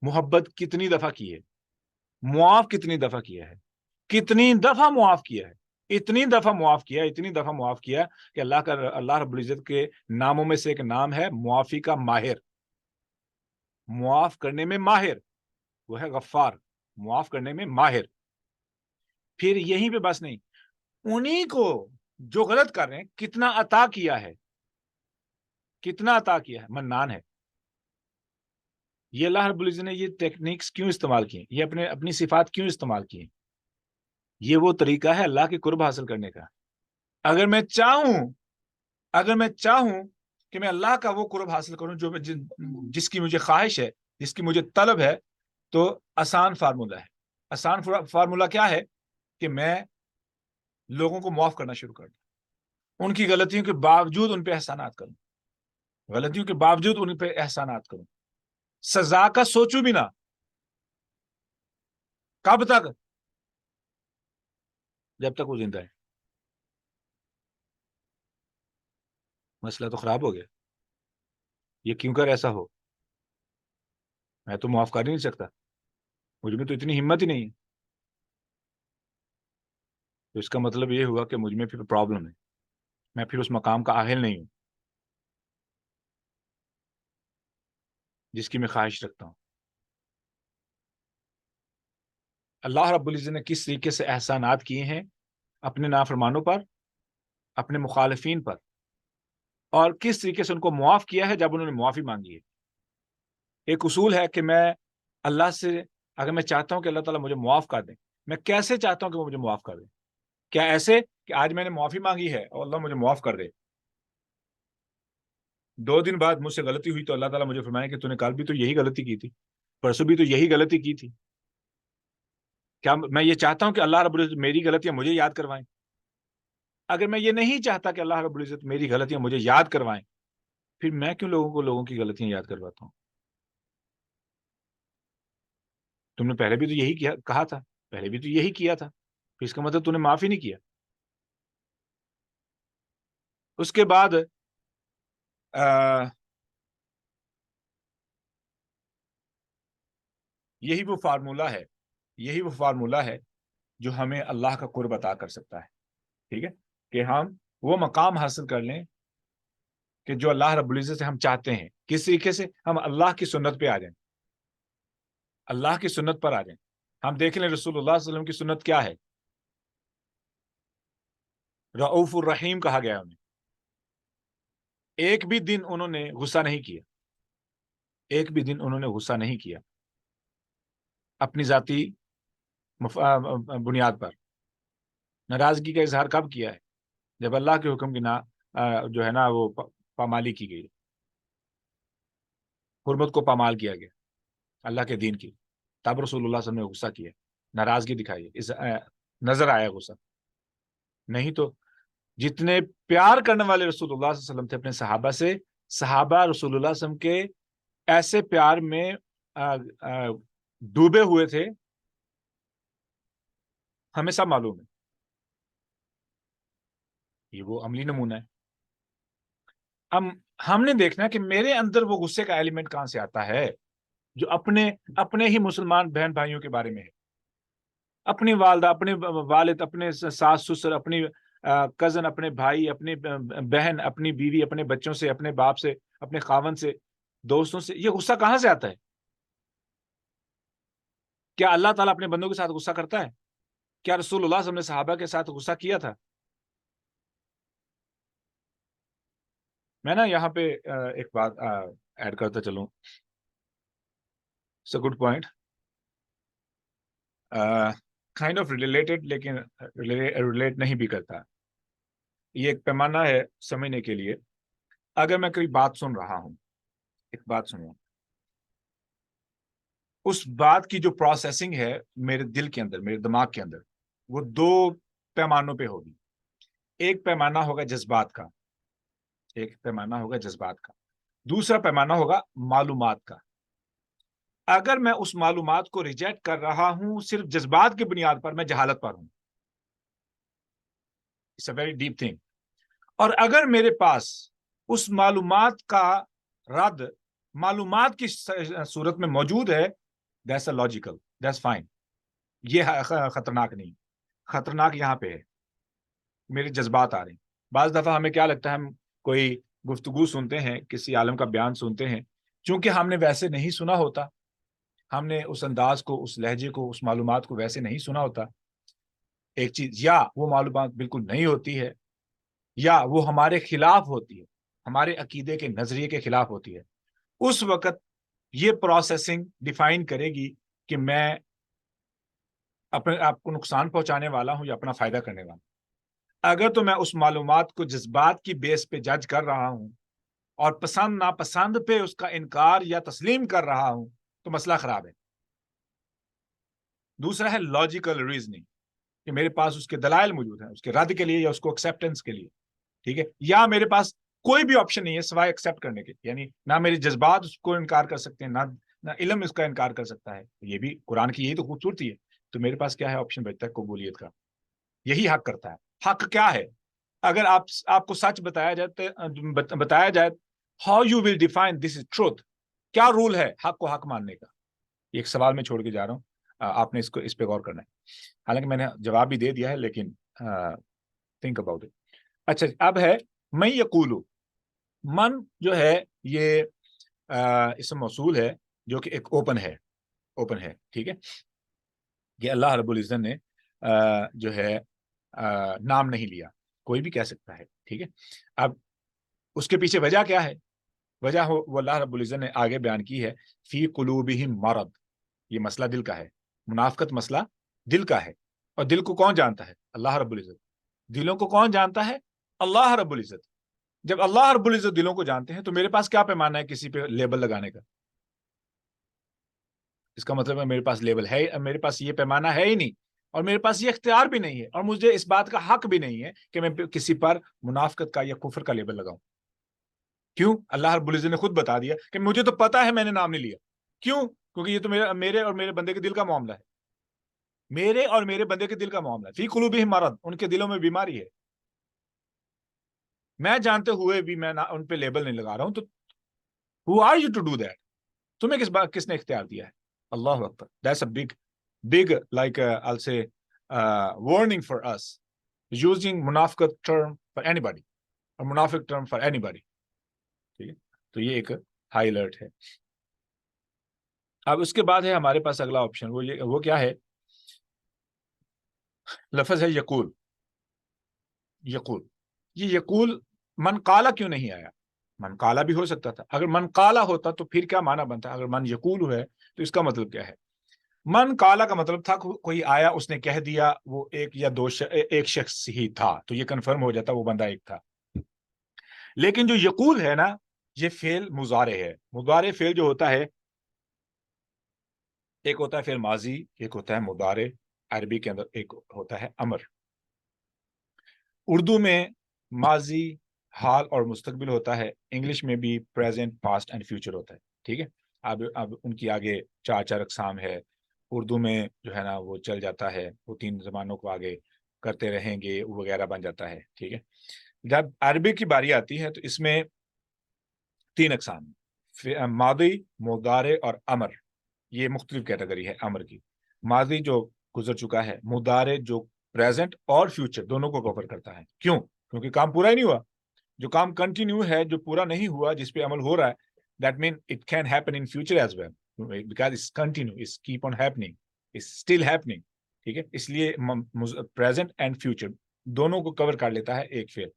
محبت کتنی دفعہ کی ہے؟ معاف کتنی دفعہ کیا ہے؟ کتنی دفعہ معاف کیا ہے؟ اتنی دفعہ معاف کیا، اتنی دفعہ معاف کیا کہ اللہ رب العزت کے ناموں میں سے ایک نام ہے معافی کا ماہر. معاف کرنے میں ماہر وہ ہے غفار، معاف کرنے میں ماہر. پھر یہیں پہ بس نہیں، انہی کو جو غلط کر رہے ہیں کتنا عطا کیا ہے، کتنا عطا کیا ہے، منان ہے. یہ اللہ رب العزت نے یہ ٹیکنیکس کیوں استعمال کی، یہ اپنی صفات کیوں استعمال کی؟ یہ وہ طریقہ ہے اللہ کے قرب حاصل کرنے کا. اگر میں چاہوں کہ میں اللہ کا وہ قرب حاصل کروں جو جس کی مجھے خواہش ہے، جس کی مجھے طلب ہے، تو آسان فارمولہ ہے. آسان فارمولہ کیا ہے کہ میں لوگوں کو معاف کرنا شروع کر دوں، ان کی غلطیوں کے باوجود ان پہ احسانات کروں، غلطیوں کے باوجود ان پہ احسانات کروں. سزا کا سوچوں بھی نہ. کب تک؟ جب تک وہ زندہ ہے. مسئلہ تو خراب ہو گیا. یہ کیوں کر ایسا ہو؟ میں تو معاف کر ہی نہیں سکتا، مجھ میں تو اتنی ہمت ہی نہیں ہے. تو اس کا مطلب یہ ہوا کہ مجھ میں پھر پرابلم ہے، میں پھر اس مقام کا اہل نہیں ہوں جس کی میں خواہش رکھتا ہوں. اللہ رب العزت نے کس طریقے سے احسانات کیے ہیں اپنے نافرمانوں پر، اپنے مخالفین پر، اور کس طریقے سے ان کو معاف کیا ہے جب انہوں نے معافی مانگی ہے. ایک اصول ہے کہ میں اللہ سے اگر میں چاہتا ہوں کہ اللہ تعالیٰ مجھے معاف کر دیں، میں کیسے چاہتا ہوں کہ وہ مجھے معاف کر دیں؟ کیا ایسے کہ آج میں نے معافی مانگی ہے اور اللہ مجھے معاف کر دے، 2 دن بعد مجھ سے غلطی ہوئی تو اللہ تعالیٰ مجھے فرمائے کہ تو نے کل بھی تو یہی غلطی کی تھی، پرسوں بھی تو یہی غلطی کی تھی؟ کیا میں یہ چاہتا ہوں کہ اللہ رب العزت میری غلطیاں مجھے یاد کروائیں؟ اگر میں یہ نہیں چاہتا کہ اللہ رب العزت میری غلطیاں مجھے یاد کروائیں، پھر میں کیوں لوگوں کی غلطیاں یاد کرواتا ہوں؟ تم نے پہلے بھی تو یہی کہا تھا، پہلے بھی تو یہی کیا تھا، پھر اس کا مطلب تم نے معاف ہی نہیں کیا۔ اس کے بعد یہی وہ فارمولہ ہے جو ہمیں اللہ کا قرب عطا کر سکتا ہے، ٹھیک ہے، کہ ہم وہ مقام حاصل کر لیں کہ جو اللہ رب العزت سے ہم چاہتے ہیں، کس طریقے سے؟ ہم اللہ کی سنت پہ آ جائیں، اللہ کی سنت پر آ جائیں۔ ہم دیکھ لیں رسول اللہ صلی اللہ علیہ وسلم کی سنت کیا ہے، رؤوف الرحیم کہا گیا انہیں۔ ایک بھی دن انہوں نے غصہ نہیں کیا اپنی ذاتی بنیاد پر۔ ناراضگی کا اظہار کب کیا ہے؟ جب اللہ کے حکم کی جو ہے نا وہ پامالی کی گئی، حرمت کو پامال کیا گیا اللہ کے دین کی، تب رسول اللہ صلی اللہ علیہ وسلم نے غصہ کیا، ناراضگی دکھائی، نظر آیا غصہ۔ نہیں تو جتنے پیار کرنے والے رسول اللہ صلی اللہ علیہ وسلم تھے اپنے صحابہ سے، صحابہ رسول اللہ صلی اللہ علیہ وسلم کے ایسے پیار میں ڈوبے ہوئے تھے، ہمیں سب معلوم ہے، یہ وہ عملی نمونہ ہے۔ ہم نے دیکھنا کہ میرے اندر وہ غصے کا ایلیمنٹ کہاں سے آتا ہے جو اپنے ہی مسلمان بہن بھائیوں کے بارے میں ہے، اپنی والدہ، اپنے والد، اپنے ساس سسر، اپنی کزن، اپنے بھائی، اپنی بہن، اپنی بیوی، اپنے بچوں سے، اپنے باپ سے، اپنے خاوند سے، دوستوں سے، یہ غصہ کہاں سے آتا ہے؟ کیا اللہ تعالیٰ اپنے بندوں کے ساتھ غصہ کرتا ہے؟ کیا رسول اللہ صلی اللہ علیہ وسلم نے صحابہ کے ساتھ غصہ کیا تھا؟ میں نا یہاں پہ ایک بات ایڈ کرتا چلوں، it's a good point, kind of related, لیکن ریلیٹ نہیں بھی کرتا۔ یہ ایک پیمانہ ہے سمجھنے کے لیے۔ اگر میں کوئی بات سن رہا ہوں، ایک بات سنوں، اس بات کی جو پروسیسنگ ہے میرے دل کے اندر، میرے دماغ کے اندر، وہ 2 پیمانوں پہ ہوگی۔ ایک پیمانہ ہوگا جذبات کا، دوسرا پیمانہ ہوگا معلومات کا۔ اگر میں اس معلومات کو ریجیکٹ کر رہا ہوں صرف جذبات کی بنیاد پر، میں جہالت پر ہوں۔ It's a very deep thing. اور اگر میرے پاس اس معلومات کا رد معلومات کی صورت میں موجود ہے، that's a logical, that's fine, یہ خطرناک نہیں۔ خطرناک یہاں پہ ہے میرے جذبات آ رہے ہیں۔ بعض دفعہ ہمیں کیا لگتا ہے، ہم کوئی گفتگو سنتے ہیں، کسی عالم کا بیان سنتے ہیں، چونکہ ہم نے ویسے نہیں سنا ہوتا، ہم نے اس انداز کو، اس لہجے کو، اس معلومات کو ویسے نہیں سنا ہوتا، ایک چیز، یا وہ معلومات بالکل نہیں ہوتی ہے، یا وہ ہمارے خلاف ہوتی ہے، ہمارے عقیدے کے نظریے کے خلاف ہوتی ہے، اس وقت یہ پروسیسنگ ڈیفائن کرے گی کہ میں اپنے آپ کو نقصان پہنچانے والا ہوں یا اپنا فائدہ کرنے والا ہوں۔ اگر تو میں اس معلومات کو جذبات کی بیس پہ جج کر رہا ہوں اور پسند ناپسند پہ اس کا انکار یا تسلیم کر رہا ہوں تو مسئلہ خراب ہے۔ دوسرا ہے لاجیکل ریزننگ، کہ میرے پاس اس کے دلائل موجود ہیں اس کے رد کے لیے یا اس کو ایکسیپٹنس کے لیے، ٹھیک ہے، یا میرے پاس کوئی بھی آپشن نہیں ہے سوائے ایکسیپٹ کرنے کے، یعنی نہ میرے جذبات اس کو انکار کر سکتے ہیں، نہ علم اس کا انکار کر سکتا ہے۔ یہ بھی قرآن کی یہی تو خوبصورتی ہے۔ تو میرے پاس کیا ہے آپشن بچتا ہے؟ قبولیت کا۔ یہی حق کرتا ہے۔ حق کیا ہے؟ اگر آپ کو سچ بتایا جائے how you will define this is truth, کیا رول ہے حق کو حق ماننے کا؟ یہ ایک سوال میں چھوڑ کے جا رہا ہوں، آپ نے اس پہ غور کرنا ہے، حالانکہ میں نے جواب بھی دے دیا ہے، لیکن تھنک اباؤٹ اٹ۔ اچھا، اب ہے من یقولو۔ من جو ہے یہ اسم موصول ہے جو کہ ایک اوپن ہے، ٹھیک ہے، یہ اللہ رب العزت نے جو ہے نام نہیں لیا، کوئی بھی کہہ سکتا ہے، ٹھیک ہے۔ اب اس کے پیچھے وجہ کیا ہے؟ وجہ وہ اللہ رب العزت نے آگے بیان کی ہے، فی قلوبہم مرض، یہ مسئلہ دل کا ہے، منافقت مسئلہ دل کا ہے، اور دل کو کون جانتا ہے؟ اللہ رب العزت۔ دلوں کو کون جانتا ہے؟ اللہ رب العزت۔ جب اللہ رب العزت دلوں کو جانتے ہیں تو میرے پاس کیا پیمانہ ہے کسی پہ لیبل لگانے کا؟ اس کا مطلب ہے میرے پاس لیبل ہے، میرے پاس یہ پیمانہ ہے ہی نہیں، اور میرے پاس یہ اختیار بھی نہیں ہے، اور مجھے اس بات کا حق بھی نہیں ہے کہ میں کسی پر منافقت کا یا کفر کا لیبل لگاؤں۔ کیوں؟ اللہ رب العزت نے خود بتا دیا کہ مجھے تو پتا ہے میں نے نام نہیں لیا۔ کیوں؟ کیونکہ یہ تو میرے اور میرے بندے کے دل کا معاملہ ہے، میرے اور میرے بندے کے دل کا معاملہ ہے۔ فی قلوبہم مرض، ان کے دلوں میں بیماری ہے، میں جانتے ہوئے بھی میں ان پہ لیبل نہیں لگا رہا ہوں، تو who are you to do that؟ تمہیں کس نے اختیار دیا ہے؟ اللہ اکبر۔ That's a big like I'll say warning for us using منافقت term for anybody اور منافق term for anybody، ٹھیک ہے؟ تو یہ ایک ہائی الرٹ ہے۔ اب اس کے بعد ہے ہمارے پاس اگلا آپشن، وہ کیا ہے؟ لفظ ہے یقول۔ یہ یقول من قالا کیوں نہیں آیا؟ من قالا بھی ہو سکتا تھا، اگر من قالا ہوتا تو پھر کیا معنی بنتا؟ اگر من یقول ہے تو اس کا مطلب کیا ہے؟ من قالا کا مطلب تھا کوئی آیا، اس نے کہہ دیا، وہ ایک یا ایک شخص ہی تھا، تو یہ کنفرم ہو جاتا وہ بندہ ایک تھا۔ لیکن جو یقول ہے نا، یہ فعل مضارع ہے۔ مضارع فعل جو ہوتا ہے، ایک ہوتا ہے فعل ماضی، ایک ہوتا ہے مضارع، عربی کے اندر ایک ہوتا ہے امر۔ اردو میں ماضی، حال اور مستقبل ہوتا ہے، انگلش میں بھی پریزنٹ، پاسٹ اینڈ فیوچر ہوتا ہے، ٹھیک ہے؟ اب ان کی آگے چار اقسام ہے۔ اردو میں جو ہے نا وہ چل جاتا ہے، وہ 3 زبانوں کو آگے کرتے رہیں گے وغیرہ بن جاتا ہے، ٹھیک ہے؟ جب عربی کی باری آتی ہے تو اس میں 3 اقسام، ماضی، مضارع اور امر۔ یہ مختلف کیٹیگری ہے امر کی۔ ماضی جو گزر چکا ہے، مضارع جو پریزنٹ اور فیوچر دونوں کو کور کرتا ہے۔ کیوں؟ کیونکہ کام پورا ہی نہیں ہوا۔ جو کام کنٹینیو ہے، جو پورا نہیں ہوا، جس پہ عمل ہو رہا ہے، that means it can happen in future as well because it's continue, it's keep on happening, it's still happening، ٹھیک ہے؟ اس لیے پریزنٹ اینڈ فیوچر دونوں کو کور کر لیتا ہے ایک فعل۔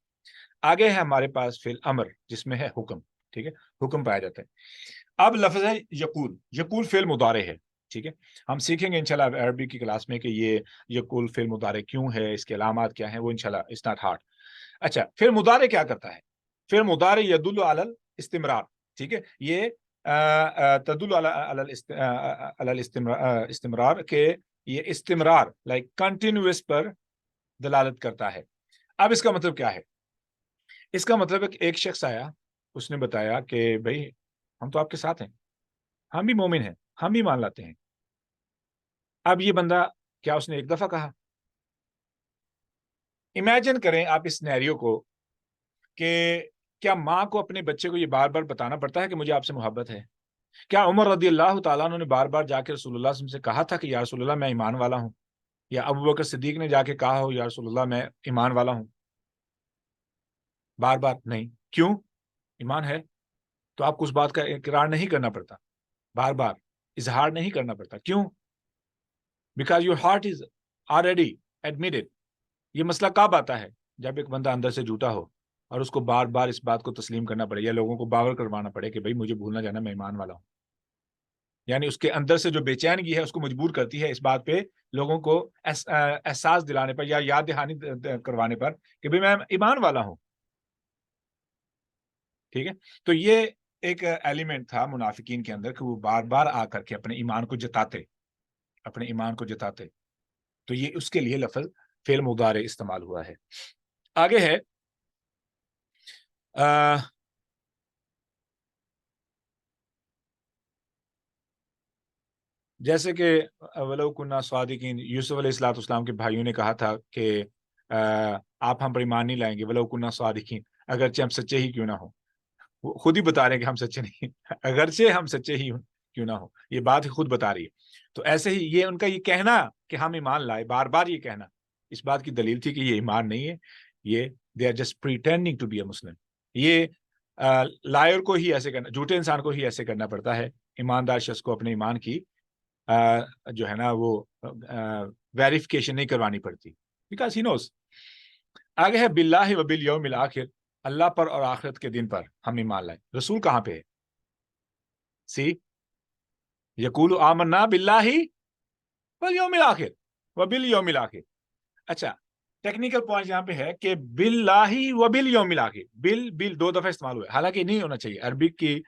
آگے ہے ہمارے پاس فعل امر، جس میں ہے حکم، ٹھیک ہے؟ حکم پایا جاتا ہے۔ اب لفظ ہے یقول۔ یقول فعل مضارع ہے، ٹھیک ہے؟ ہم سیکھیں گے انشاءاللہ عربی کی کلاس میں کہ یہ یقول فعل مضارع کیوں ہے، اس کے علامات کیا ہیں، وہ انشاءاللہ it's not hard۔ اچھا، فعل مضارع کیا کرتا ہے؟ فعل مضارع یدل علی الاستمرار، ٹھیک ہے؟ یہ تدل علی الاستمرار کہ یہ استمرار لائک کنٹینیوس پر دلالت کرتا ہے۔ اب اس کا مطلب کیا ہے؟ اس کا مطلب ہے کہ ایک شخص آیا، اس نے بتایا کہ بھائی ہم تو آپ کے ساتھ ہیں، ہم بھی مومن ہیں، ہم بھی مان لاتے ہیں۔ اب یہ بندہ کیا اس نے ایک دفعہ کہا؟ امیجن کریں آپ اس سینیریو کو کہ کیا ماں کو اپنے بچے کو یہ بار بار بتانا پڑتا ہے کہ مجھے آپ سے محبت ہے؟ کیا عمر رضی اللہ تعالیٰ عنہ نے بار بار جا کے رسول اللہ صلی اللہ علیہ وسلم سے کہا تھا کہ یا رسول اللہ میں ایمان والا ہوں؟ یا ابو بکر صدیق نے جا کے کہا ہو یا رسول اللہ میں ایمان والا ہوں؟ بار بار نہیں۔ کیوں؟ ایمان ہے تو آپ کو اس بات کا اقرار نہیں کرنا پڑتا، بار بار اظہار نہیں کرنا پڑتا۔ کیوں؟ Because your heart is already admitted. یہ مسئلہ کب آتا ہے؟ جب ایک بندہ اندر سے جھوٹا ہو اور اس کو بار بار اس بات کو تسلیم کرنا پڑے، یا لوگوں کو باور کروانا پڑے کہ بھائی مجھے بھولنا جانا میں ایمان والا ہوں۔ یعنی اس کے اندر سے جو بے چینگی ہے اس کو مجبور کرتی ہے اس بات پہ لوگوں کو احساس دلانے پر یا یاد دہانی کروانے پر کہ بھائی میں ایمان والا ہوں، ٹھیک ہے؟ تو یہ ایک ایلیمنٹ تھا منافقین کے اندر کہ وہ بار بار آ کر کے اپنے ایمان کو جتاتے، اپنے ایمان کو جتاتے۔ تو یہ اس کے لیے لفظ فعل مضارع استعمال ہوا ہے۔ آگے ہے جیسے کہ ولو کنا صادقین، یوسف علیہ الصلوۃ والسلام کے بھائیوں نے کہا تھا کہ آپ ہم پر ایمان نہیں لائیں گے، ولو کنا صادقین، اگرچہ ہم سچے ہی کیوں نہ ہو۔ وہ خود ہی بتا رہے ہیں کہ ہم سچے نہیں، اگرچہ ہم سچے ہی کیوں نہ ہو، یہ بات ہی خود بتا رہی ہے۔ تو ایسے ہی یہ ان کا یہ کہنا کہ ہم ایمان لائے، بار بار یہ کہنا، اس بات کی دلیل تھی کہ یہ ایمان نہیں ہے، یہ they are just pretending to be a Muslim۔ یہ لائر کو ہی ایسے کرنا، جھوٹے انسان کو ہی ایسے کرنا پڑتا ہے، ایماندار شخص کو اپنے ایمان کی جو ہے نا وہ ویریفیکیشن نہیں کروانی پڑتی، بیکاز ہی نوز۔ آگے ہے باللہ و بالیوم الآخر، اللہ پر اور آخرت کے دن پر ہم ایمان لائے. رسول کہاں پہ ہے؟ سی یقول آمنا باللہ والیوم الآخر وبالیوم الآخر. اچھا ٹیکنیکل پوائنٹ یہاں پہ ہے کہ باللہ وبالیوم الآخر، بل دو دفعہ استعمال ہوئے، حالانکہ نہیں ہونا چاہیے. عربک کی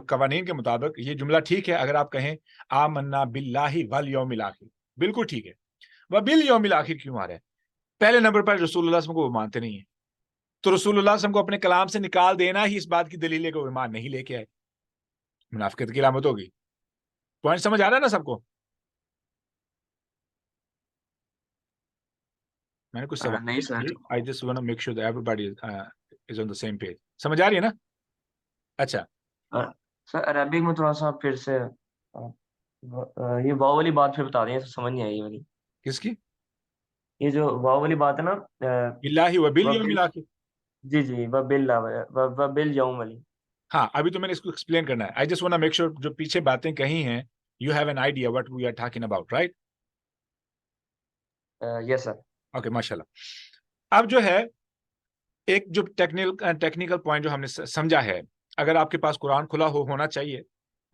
قوانین کے مطابق یہ جملہ ٹھیک ہے اگر آپ کہیں آمنا باللہ والیوم الآخر، بالکل ٹھیک ہے. وبالیوم الآخر کیوں آ رہا ہے؟ پہلے نمبر پر رسول اللہ صلی اللہ علیہ وسلم کو وہ مانتے نہیں ہیں، تو رسول اللہ صلی اللہ علیہ وسلم کو اپنے کلام سے نکال دینا ہی اس بات کی دلیل ہے کہ وہ ایمان نہیں لے کے آئے. منافقت کی علامت ہوگی. پوائنٹ سمجھ آ رہا ہے نا سب کو؟ میں نے کچھ سوال نہیں سر. I just want to make sure that everybody is on the same page. سمجھ آ رہی ہے نا؟ اچھا سر عربک میں تھوڑا سا پھر سے یہ واو والی بات پھر بتا دیں، سمجھ نہیں آئی یہ والی. کس کی؟ یہ جو واو والی بات ہے نا باللہ وبالیوم الآخر. جی جی وبالیوم والی. ہاں ابھی تو میں نے اس کو ایکسپلین کرنا ہے. I just want to make sure جو پیچھے باتیں کہی ہیں you have an idea what we are talking about, right? Yes sir. Okay ماشاءاللہ. اب جو ہے ایک جو ٹیکنیکل پوائنٹ جو ہم نے سمجھا ہے، اگر آپ کے پاس قرآن کھلا ہونا چاہیے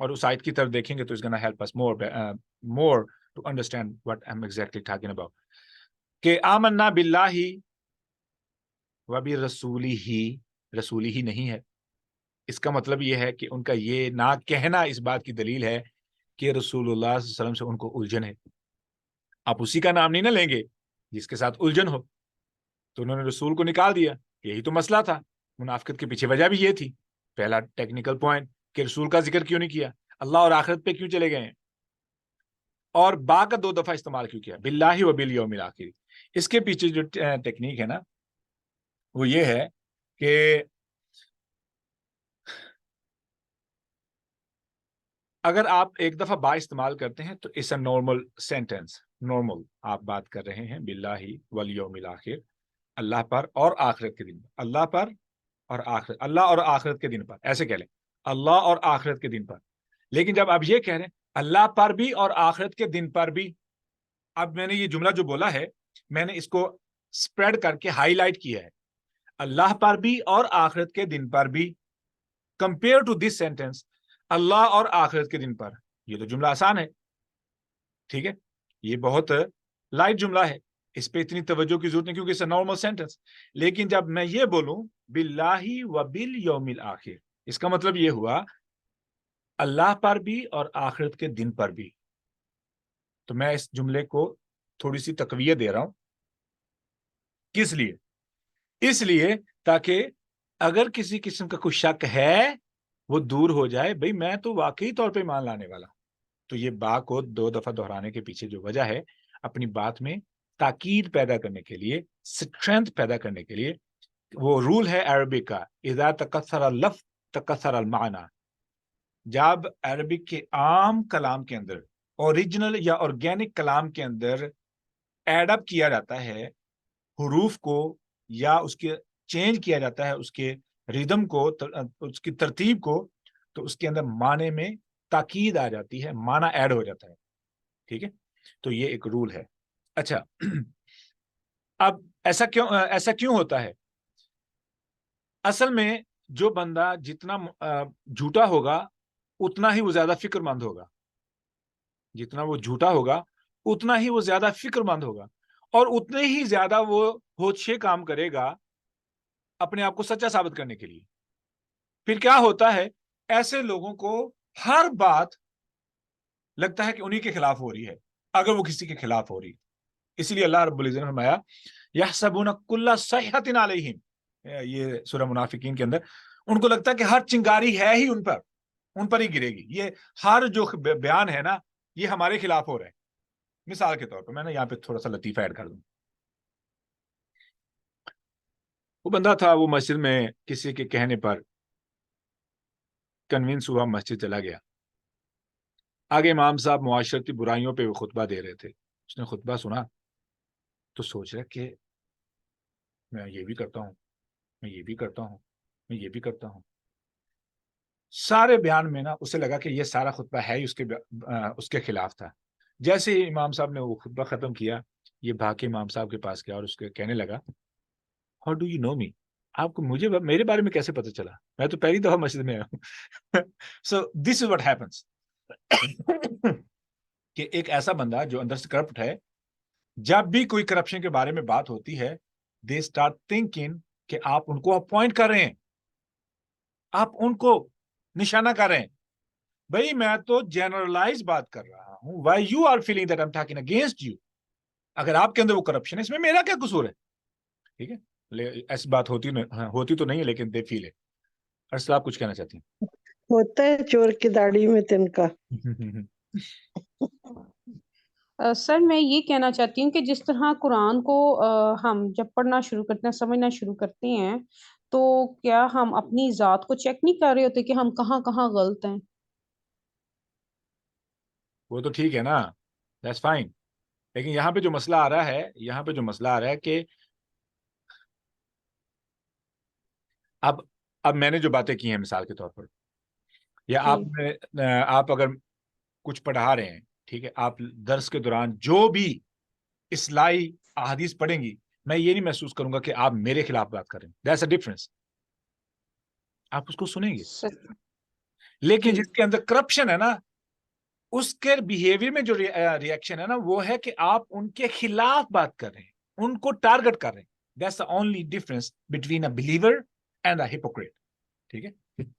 اور اس آیت کی طرف دیکھیں گے تو it's gonna help us more to understand what I'm exactly talking about. کہ آمنا باللہ رسولی ہی نہیں ہے. اس کا مطلب یہ ہے کہ ان کا یہ نہ کہنا اس بات کی دلیل ہے کہ رسول اللہ صلی اللہ علیہ وسلم سے ان کو الجھن ہے. آپ اسی کا نام نہیں نہ لیں گے جس کے ساتھ الجھن ہو. تو انہوں نے رسول کو نکال دیا، یہی تو مسئلہ تھا. منافقت کے پیچھے وجہ بھی یہ تھی. پہلا ٹیکنیکل پوائنٹ کہ رسول کا ذکر کیوں نہیں کیا، اللہ اور آخرت پہ کیوں چلے گئے ہیں، اور با کا 2 دفعہ استعمال کیوں کیا، باللہ وبالیوم الآخر. اس کے پیچھے جو ٹیکنیک ہے نا وہ یہ ہے کہ اگر آپ ایک دفعہ با استعمال کرتے ہیں تو اس اے نارمل سینٹینس، نارمل آپ بات کر رہے ہیں باللہ والیوم الآخر، اللہ پر اور آخرت کے دن پر، اللہ پر اور آخرت، اللہ اور آخرت کے دن پر، ایسے کہہ لیں اللہ اور آخرت کے دن پر. لیکن جب آپ یہ کہہ رہے ہیں اللہ پر بھی اور آخرت کے دن پر بھی، اب میں نے یہ جملہ جو بولا ہے میں نے اس کو اسپریڈ کر کے ہائی لائٹ کیا ہے، اللہ پر بھی اور آخرت کے دن پر بھی، کمپیئر ٹو دس سینٹینس اللہ اور آخرت کے دن پر. یہ تو جملہ آسان ہے، ٹھیک ہے، یہ بہت لائٹ جملہ ہے، اس پہ اتنی توجہ کی ضرورت نہیں کیونکہ it's a normal sentence. لیکن جب میں یہ بولوں باللہ وبالیوم الآخر، اس کا مطلب یہ ہوا اللہ پر بھی اور آخرت کے دن پر بھی. تو میں اس جملے کو تھوڑی سی تقویت دے رہا ہوں. کس لیے؟ اس لیے تاکہ اگر کسی قسم کا کوئی شک ہے وہ دور ہو جائے. بھئی میں تو واقعی طور پہ ایمان لانے والا ہوں. تو یہ با کو 2 دفعہ دہرانے کے پیچھے جو وجہ ہے، اپنی بات میں تاکید پیدا کرنے کے لیے، اسٹرینتھ پیدا کرنے کے لیے. وہ رول ہے عربک کا، اذا تکثر اللفظ تکثر المعنی. جب عربک کے عام کلام کے اندر، اوریجنل یا آرگینک کلام کے اندر ایڈ اپ کیا جاتا ہے حروف کو، یا اس کے چینج کیا جاتا ہے اس کے ریدم کو، اس کی ترتیب کو، تو اس کے اندر معنی میں تاکید آ جاتی ہے، معنی ایڈ ہو جاتا ہے. ٹھیک ہے، تو یہ ایک رول ہے. اچھا اب ایسا کیوں ہوتا ہے؟ اصل میں جو بندہ جتنا جھوٹا ہوگا اتنا ہی وہ زیادہ فکر مند ہوگا. جتنا وہ جھوٹا ہوگا اتنا ہی وہ زیادہ فکر مند ہوگا، اور اتنے ہی زیادہ وہ ہوشے کام کرے گا اپنے آپ کو سچا ثابت کرنے کے لیے. پھر کیا ہوتا ہے، ایسے لوگوں کو ہر بات لگتا ہے کہ انہی کے خلاف ہو رہی ہے اگر وہ کسی کے خلاف ہو رہی. اسی لیے اللہ رب العزت نے فرمایا یحسبون کل صیحۃ علیہم، یہ سورہ منافقین کے اندر، ان کو لگتا ہے کہ ہر چنگاری ہے ہی ان پر ہی گرے گی. یہ ہر جو بیان ہے نا یہ ہمارے خلاف ہو رہا ہے. مثال کے طور پر میں نے یہاں پہ تھوڑا سا لطیفہ ایڈ کر دوں. وہ بندہ تھا، وہ مسجد میں کسی کے کہنے پر کنونس ہوا، مسجد چلا گیا. آگے امام صاحب معاشرتی برائیوں پہ وہ خطبہ دے رہے تھے. اس نے خطبہ سنا تو سوچ رہا کہ میں یہ بھی کرتا ہوں، میں یہ بھی کرتا ہوں، میں یہ بھی کرتا ہوں. سارے بیان میں نا اسے لگا کہ یہ سارا خطبہ ہے ہی اس کے خلاف تھا. جیسے ہی امام صاحب نے وہ خطبہ ختم کیا، یہ بھاگ کے امام صاحب کے پاس گیا اور اس کے کہنے لگا ہاؤ ڈو یو نو می، آپ کو مجھے میرے بارے میں کیسے پتہ چلا؟ میں تو پہلی دفعہ مسجد میں آیا ہوں. سو دس از واٹ ہیپنس کہ ایک ایسا بندہ جو اندر سے کرپٹ ہے، جب بھی کوئی کرپشن کے بارے میں بات ہوتی ہے دے اسٹارٹ تھنکنگ کہ آپ ان کو اپوائنٹ کر رہے ہیں، آپ ان کو نشانہ کر رہے ہیں. بھائی میں تو جنرلائز بات کر رہا ہوں. Why you are feeling that I am talking against you? اگر آپ کے اندر وہ کرپشن ہے، اس میں میرا کیا قصور ہے؟ ٹھیک ہے، ایسی بات ہوتی تو نہیں ہے، لیکن دے فیل ہے. ارسلہ آپ کچھ کہنا چاہتی ہیں؟ ہوتا ہے چور کی داڑھی میں تنکا. سر میں یہ کہنا چاہتی ہوں کہ جس طرح قرآن کو ہم جب پڑھنا شروع کرتے ہیں، سمجھنا شروع کرتے ہیں، تو کیا ہم اپنی ذات کو چیک نہیں کر رہے ہوتے کہ ہم کہاں کہاں غلط ہیں؟ وہ تو ٹھیک ہے نا، دیٹس فائن. لیکن یہاں پہ جو مسئلہ آ رہا ہے کہ اب میں نے جو باتیں کی ہیں مثال کے طور پر، یا آپ اگر کچھ پڑھا رہے ہیں، ٹھیک ہے، آپ درس کے دوران جو بھی اصلاحی احادیث پڑھیں گی، میں یہ نہیں محسوس کروں گا کہ آپ میرے خلاف بات کر رہے ہیں. That's a difference. آپ اس کو سنیں گے. لیکن جس کے اندر کرپشن ہے نا، اس کے بیہیویئر میں جو ریئیکشن ہے نا، وہ ہے کہ آپ ان کے خلاف بات کر رہے ہیں، ان کو ٹارگٹ کر رہے ہیں. That's the only difference between a believer and a hypocrite. ٹھیک ہے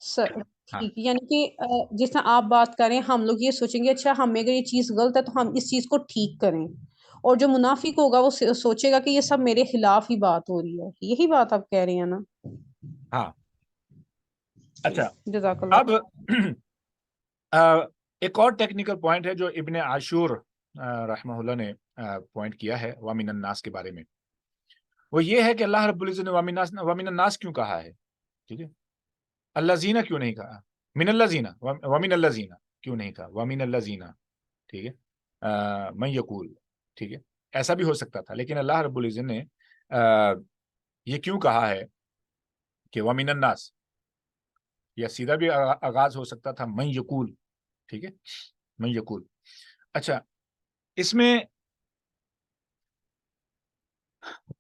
سر ٹھیک، یعنی کہ جس طرح آپ بات کریں، ہم لوگ یہ سوچیں گے اچھا ہمیں اگر یہ چیز غلط ہے تو ہم اس چیز کو ٹھیک کریں، اور جو منافق ہوگا وہ سوچے گا کہ یہ سب میرے خلاف ہی بات ہو رہی ہے. یہی بات آپ کہہ رہے ہیں نا؟ ہاں. اچھا، جزاک اللہ. اب ایک اور ٹیکنیکل پوائنٹ ہے جو ابن عاشور رحمہ اللہ نے پوائنٹ کیا ہے وَمِنَ النَّاسِ کے بارے میں. وہ یہ ہے کہ اللہ رب العزت نے وَمِنَ النَّاسِ کیوں کہا ہے؟ ٹھیک ہے، الَّذِينَ کیوں نہیں کہا؟ مِنَ الَّذِينَ، وَمِنَ الَّذِينَ کیوں نہیں کہا؟ وَمِنَ الَّذِينَ. ٹھیک ہے، مَن یقول. ٹھیک ہے، ایسا بھی ہو سکتا تھا، لیکن اللہ رب العزت نے یہ کیوں کہا ہے کہ وَمِنَ النَّاسِ؟ یا سیدھا بھی آغاز ہو سکتا تھا من یقول. ٹھیک ہے، من یقول. اچھا، اس میں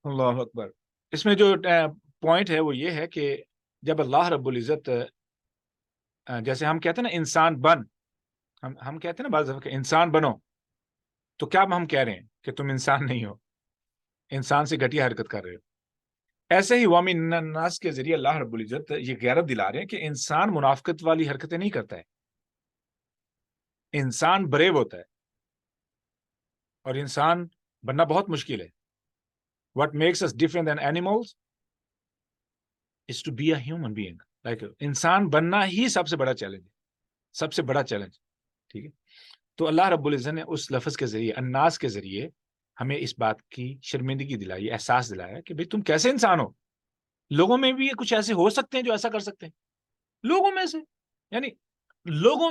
اللہ اکبر، اس میں جو پوائنٹ ہے وہ یہ ہے کہ جب اللہ رب العزت جیسے ہم کہتے ہیں نا انسان بن، ہم کہتے ہیں نا بعض دفعہ کہ انسان بنو، تو کیا ہم کہہ رہے ہیں کہ تم انسان نہیں ہو، انسان سے گھٹیا حرکت کر رہے ہو. ایسے ہی وَمِنَ النَّاسِ کے ذریعے اللہ رب العزت یہ غیرت دلا رہے ہیں کہ انسان منافقت والی حرکتیں نہیں کرتا ہے. انسان بریو ہوتا ہے، اور انسان بننا بہت مشکل ہے. What makes us different than animals is to be a human being. Like انسان بننا ہی سب سے بڑا چیلنج ہے، سب سے بڑا چیلنج. ٹھیک ہے، تو اللہ رب العزت نے اس لفظ کے ذریعے، الناس کے ذریعے، ہمیں اس بات کی شرمندگی دلائی، احساس دلایا کہ بھئی تم کیسے انسان ہو. لوگوں میں بھی کچھ ایسے ہو سکتے ہیں جو ایسا کر سکتے ہیں، لوگوں میں سے، یعنی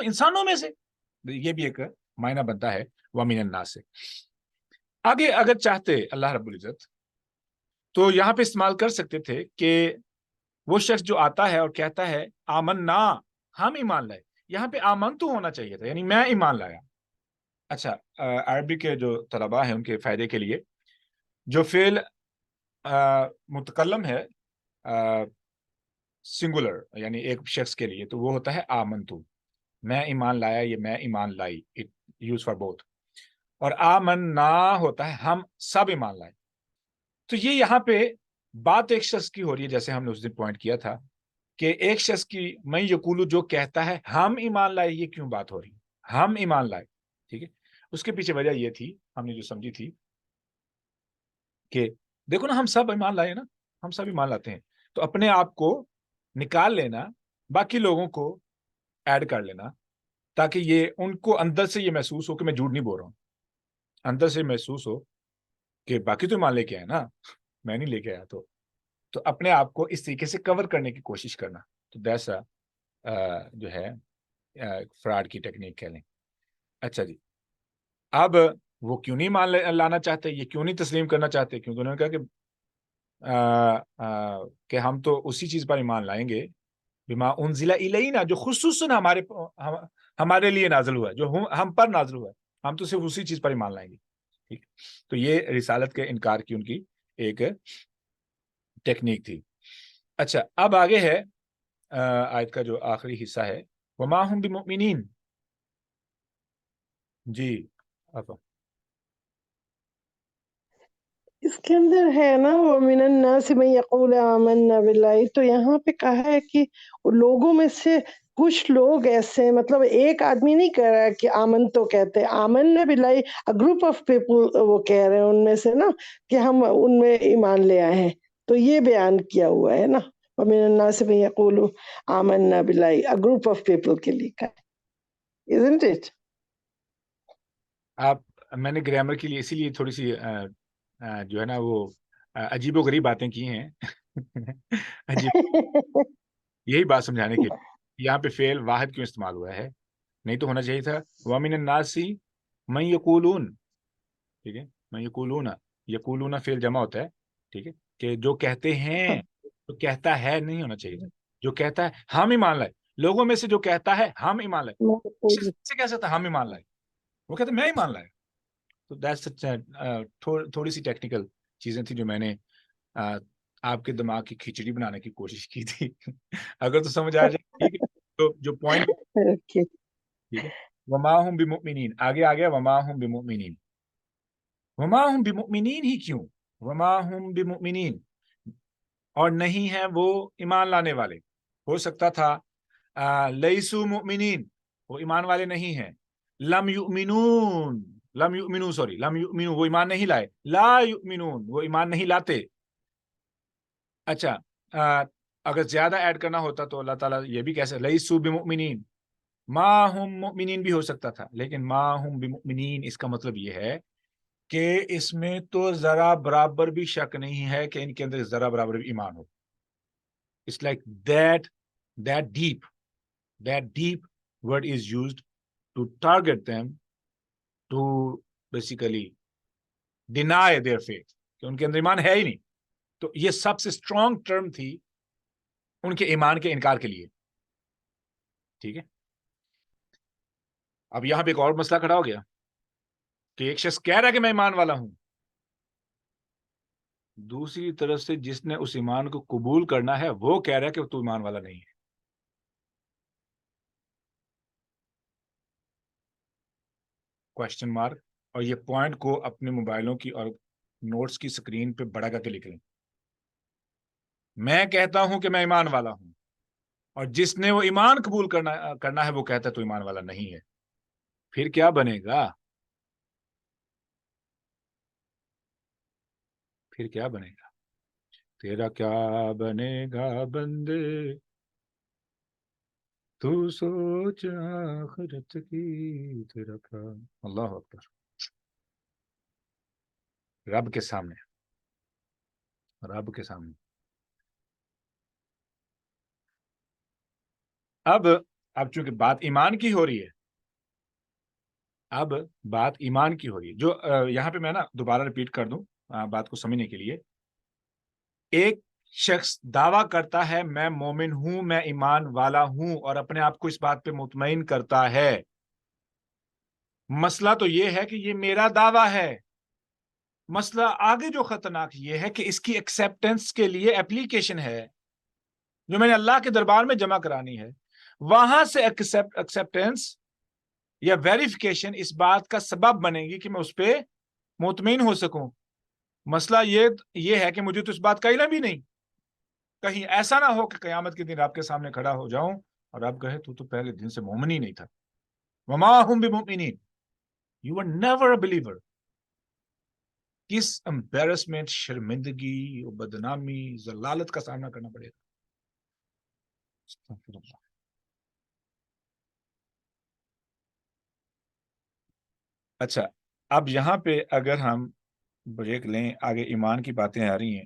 انسانوں میں سے. یہ بھی ایک معنی بنتا ہے وَمِنَ النَّاسِ سے. آگے اگر چاہتے اللہ رب العزت تو یہاں پہ استعمال کر سکتے تھے کہ وہ شخص جو آتا ہے اور کہتا ہے آمنا، ہم ایمان لائے. یہاں پہ آمن تو ہونا چاہیے تھا، یعنی میں ایمان لایا. اچھا، عربی کے جو طلباء ہیں ان کے فائدے کے لیے، جو فعل متکلم ہے سنگولر، یعنی ایک شخص کے لیے، تو وہ ہوتا ہے آمنتو، میں ایمان لایا، یہ میں ایمان لائی، یوز فار بوتھ. اور آمنا ہوتا ہے ہم سب ایمان لائے. تو یہ یہاں پہ بات ایک شخص کی ہو رہی ہے، جیسے ہم نے اس دن پوائنٹ کیا تھا کہ ایک شخص کی میں یقولو جو کہتا ہے ہم ایمان لائے، یہ کیوں بات ہو رہی ہے ہم ایمان لائے. ٹھیک ہے، اس کے پیچھے وجہ یہ تھی، ہم نے جو سمجھی تھی کہ دیکھو نا، ہم سب ایمان لائے نا، ہم سب ایمان لاتے ہیں، تو اپنے آپ کو نکال لینا، باقی لوگوں کو ایڈ کر لینا، تاکہ یہ ان کو اندر سے یہ محسوس ہو کہ میں جھوٹ نہیں بول رہا ہوں، اندر سے محسوس ہو کہ باقی تو ایمان لے کے آئے نا، میں نہیں لے کے آیا. تو اپنے آپ کو اس طریقے سے کور کرنے کی کوشش کرنا، تو دیسا جو ہے فراڈ کی ٹیکنیک کہہ لیں. اچھا جی، اب وہ کیوں نہیں مان لانا چاہتے، یہ کیوں نہیں تسلیم کرنا چاہتے؟ کیونکہ انہوں نے کہا کہ ہم تو اسی چیز پر ایمان لائیں گے بما انزل الینا، جو خصوصاً ہمارے لیے نازل ہوا ہے، جو ہم پر نازل ہوا ہے، ہم تو صرف اسی چیز پر ایمان لائیں گے. ٹھیک، تو یہ رسالت کے انکار کی ان کی ایک ٹیکنیک تھی. اچھا اب آگے ہے آیت کا جو آخری حصہ ہے وما ہم بمؤمنین. جی آپ اس کے اندر ہے نا وَمِنَ النَّاسِ مَن يَقُولُ آمَنَّا بِاللَّهِ، تو یہاں پہ کہا ہے کہ لوگوں میں سے کچھ لوگ ایسے، مطلب ایک آدمی نہیں کہہ رہا ہے کہ آمن تو کہتے ہیں آمن باللہ، گروپ آف پیپل وہ کہہ رہے ہیں ان میں سے نا کہ ہم ان میں ایمان لے آئے ہیں، تو یہ بیان کیا ہوا ہے نا وَمِنَ النَّاسِ مَن يَقُولُ آمَنَّا بِاللَّهِ، a group of people کے لیے کا ہے، isn't it؟ میں نے گرامر کے لیے اسی لیے تھوڑی سی جو ہے نا وہ عجیب و غریب باتیں کی ہیں. عجیب، یہی بات سمجھانے کے لیے یہاں پہ فعل واحد کیوں استعمال ہوا ہے. نہیں تو ہونا چاہیے تھا وَمِنَ النَّاسِ مَن يَقُولُونَ. ٹھیک ہے، من یقولون، یقولون فعل جمع ہوتا ہے. ٹھیک ہے، کہ جو کہتے ہیں، تو کہتا ہے نہیں ہونا چاہیے تھا. جو کہتا ہے ہم ایمان لائے. لوگوں میں سے جو کہتا ہے ہم ایمان لائے، سے کہہ سکتا ہم ایمان لائے، وہ کہتا میں ایمان لائے. تو تھوڑی سی ٹیکنیکل چیزیں تھیں جو میں نے آپ کے دماغ کی کھچڑی بنانے کی کوشش کی تھی. اگر تو سمجھ آ جائے ٹھیک ہے. تو جو پوائنٹ Okay. ٹھیک ہے وما ہم بمؤمنین، آگے آ گیا وما ہم بمؤمنین. وما ہم بمؤمنین ہی کیوں؟ وما ہم بمؤمنین، اور نہیں ہیں وہ ایمان لانے والے. ہو سکتا تھا لیسو مؤمنین، وہ ایمان والے نہیں ہیں. لم یؤمنون، لم یؤمنون سوری لم یؤمنون، وہ ایمان نہیں لائے. لا یؤمنون، وہ ایمان نہیں لاتے. اچھا اگر زیادہ ایڈ کرنا ہوتا تو اللہ تعالیٰ یہ بھی کہہ سکتا لیسو بمؤمنین، ما ہم مؤمنین بھی ہو سکتا تھا. لیکن ما ہم بمؤمنین اس کا مطلب یہ ہے کہ اس میں تو ذرا برابر بھی شک نہیں ہے کہ ان کے اندر ذرا برابر بھی ایمان ہو. It's like that deep word is used to target them to basically deny their faith کہ ان کے اندر ایمان ہے ہی نہیں. تو یہ سب سے اسٹرانگ ٹرم تھی ان کے ایمان کے انکار کے لیے. ٹھیک ہے، اب یہاں پہ ایک اور مسئلہ کھڑا ہو گیا کہ ایک شخص کہہ رہا ہے کہ میں ایمان والا ہوں، دوسری طرف سے جس نے اس ایمان کو قبول کرنا ہے وہ کہہ رہا ہے کہ تو ایمان والا نہیں ہے. Question mark. اور یہ پوائنٹ کو اپنے موبائلوں کی اور نوٹس کی سکرین پہ بڑا کر کے لکھ لیں. میں کہتا ہوں کہ میں ایمان والا ہوں، اور جس نے وہ ایمان قبول کرنا ہے وہ کہتا ہے تو ایمان والا نہیں ہے. پھر کیا بنے گا؟ پھر کیا بنے گا؟ تیرا کیا بنے گا بندے، تو سوچ آخرت کی تیرا کیا. اللہ اکبر. رب کے سامنے، رب کے سامنے. اب چونکہ بات ایمان کی ہو رہی ہے، اب بات ایمان کی ہو رہی ہے. جو یہاں پہ میں نا دوبارہ ریپیٹ کر دوں بات کو سمجھنے کے لیے. ایک شخص دعویٰ کرتا ہے میں مومن ہوں، میں ایمان والا ہوں، اور اپنے آپ کو اس بات پہ مطمئن کرتا ہے. مسئلہ تو یہ ہے کہ یہ میرا دعویٰ ہے. مسئلہ آگے جو خطرناک یہ ہے کہ اس کی ایکسیپٹنس کے لیے اپلیکیشن ہے جو میں نے اللہ کے دربار میں جمع کرانی ہے. وہاں سے ایکسیپٹنس یا ویریفیکیشن اس بات کا سبب بنے گی کہ میں اس پہ مطمئن ہو سکوں. مسئلہ یہ ہے کہ مجھے تو اس بات کا علم ہی نہیں. کہیں ایسا نہ ہو کہ قیامت کے دن آپ کے سامنے کھڑا ہو جاؤں اور آپ کہے تو پہلے دن سے مومن ہی نہیں تھا. وما ہم بمؤمنین، you were never a believer. کس امبیرسمنٹ، شرمندگی، بدنامی، ذلالت کا سامنا کرنا پڑے گا. اچھا اب یہاں پہ اگر ہم بریک لیں، آگے ایمان کی باتیں آ رہی ہیں.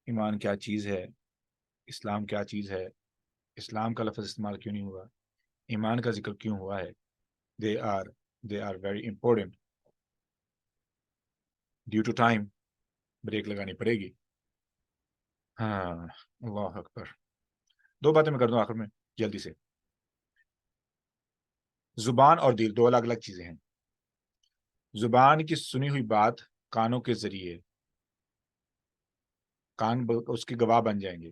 ایمان کیا چیز ہے، اسلام کیا چیز ہے، اسلام کا لفظ استعمال کیوں نہیں ہوا، ایمان کا ذکر کیوں ہوا ہے. they are very important. Due to time break لگانی پڑے گی. ہاں اللہ اکبر. دو باتیں میں کر دوں آخر میں جلدی سے. زبان اور دل دو الگ الگ چیزیں ہیں. زبان کی سنی ہوئی بات کانوں کے ذریعے، کان اس کے گواہ بن جائیں گے.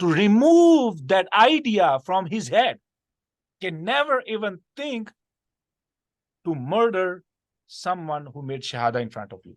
To remove that idea from his head, can never even think to murder someone who made shahada in front of you.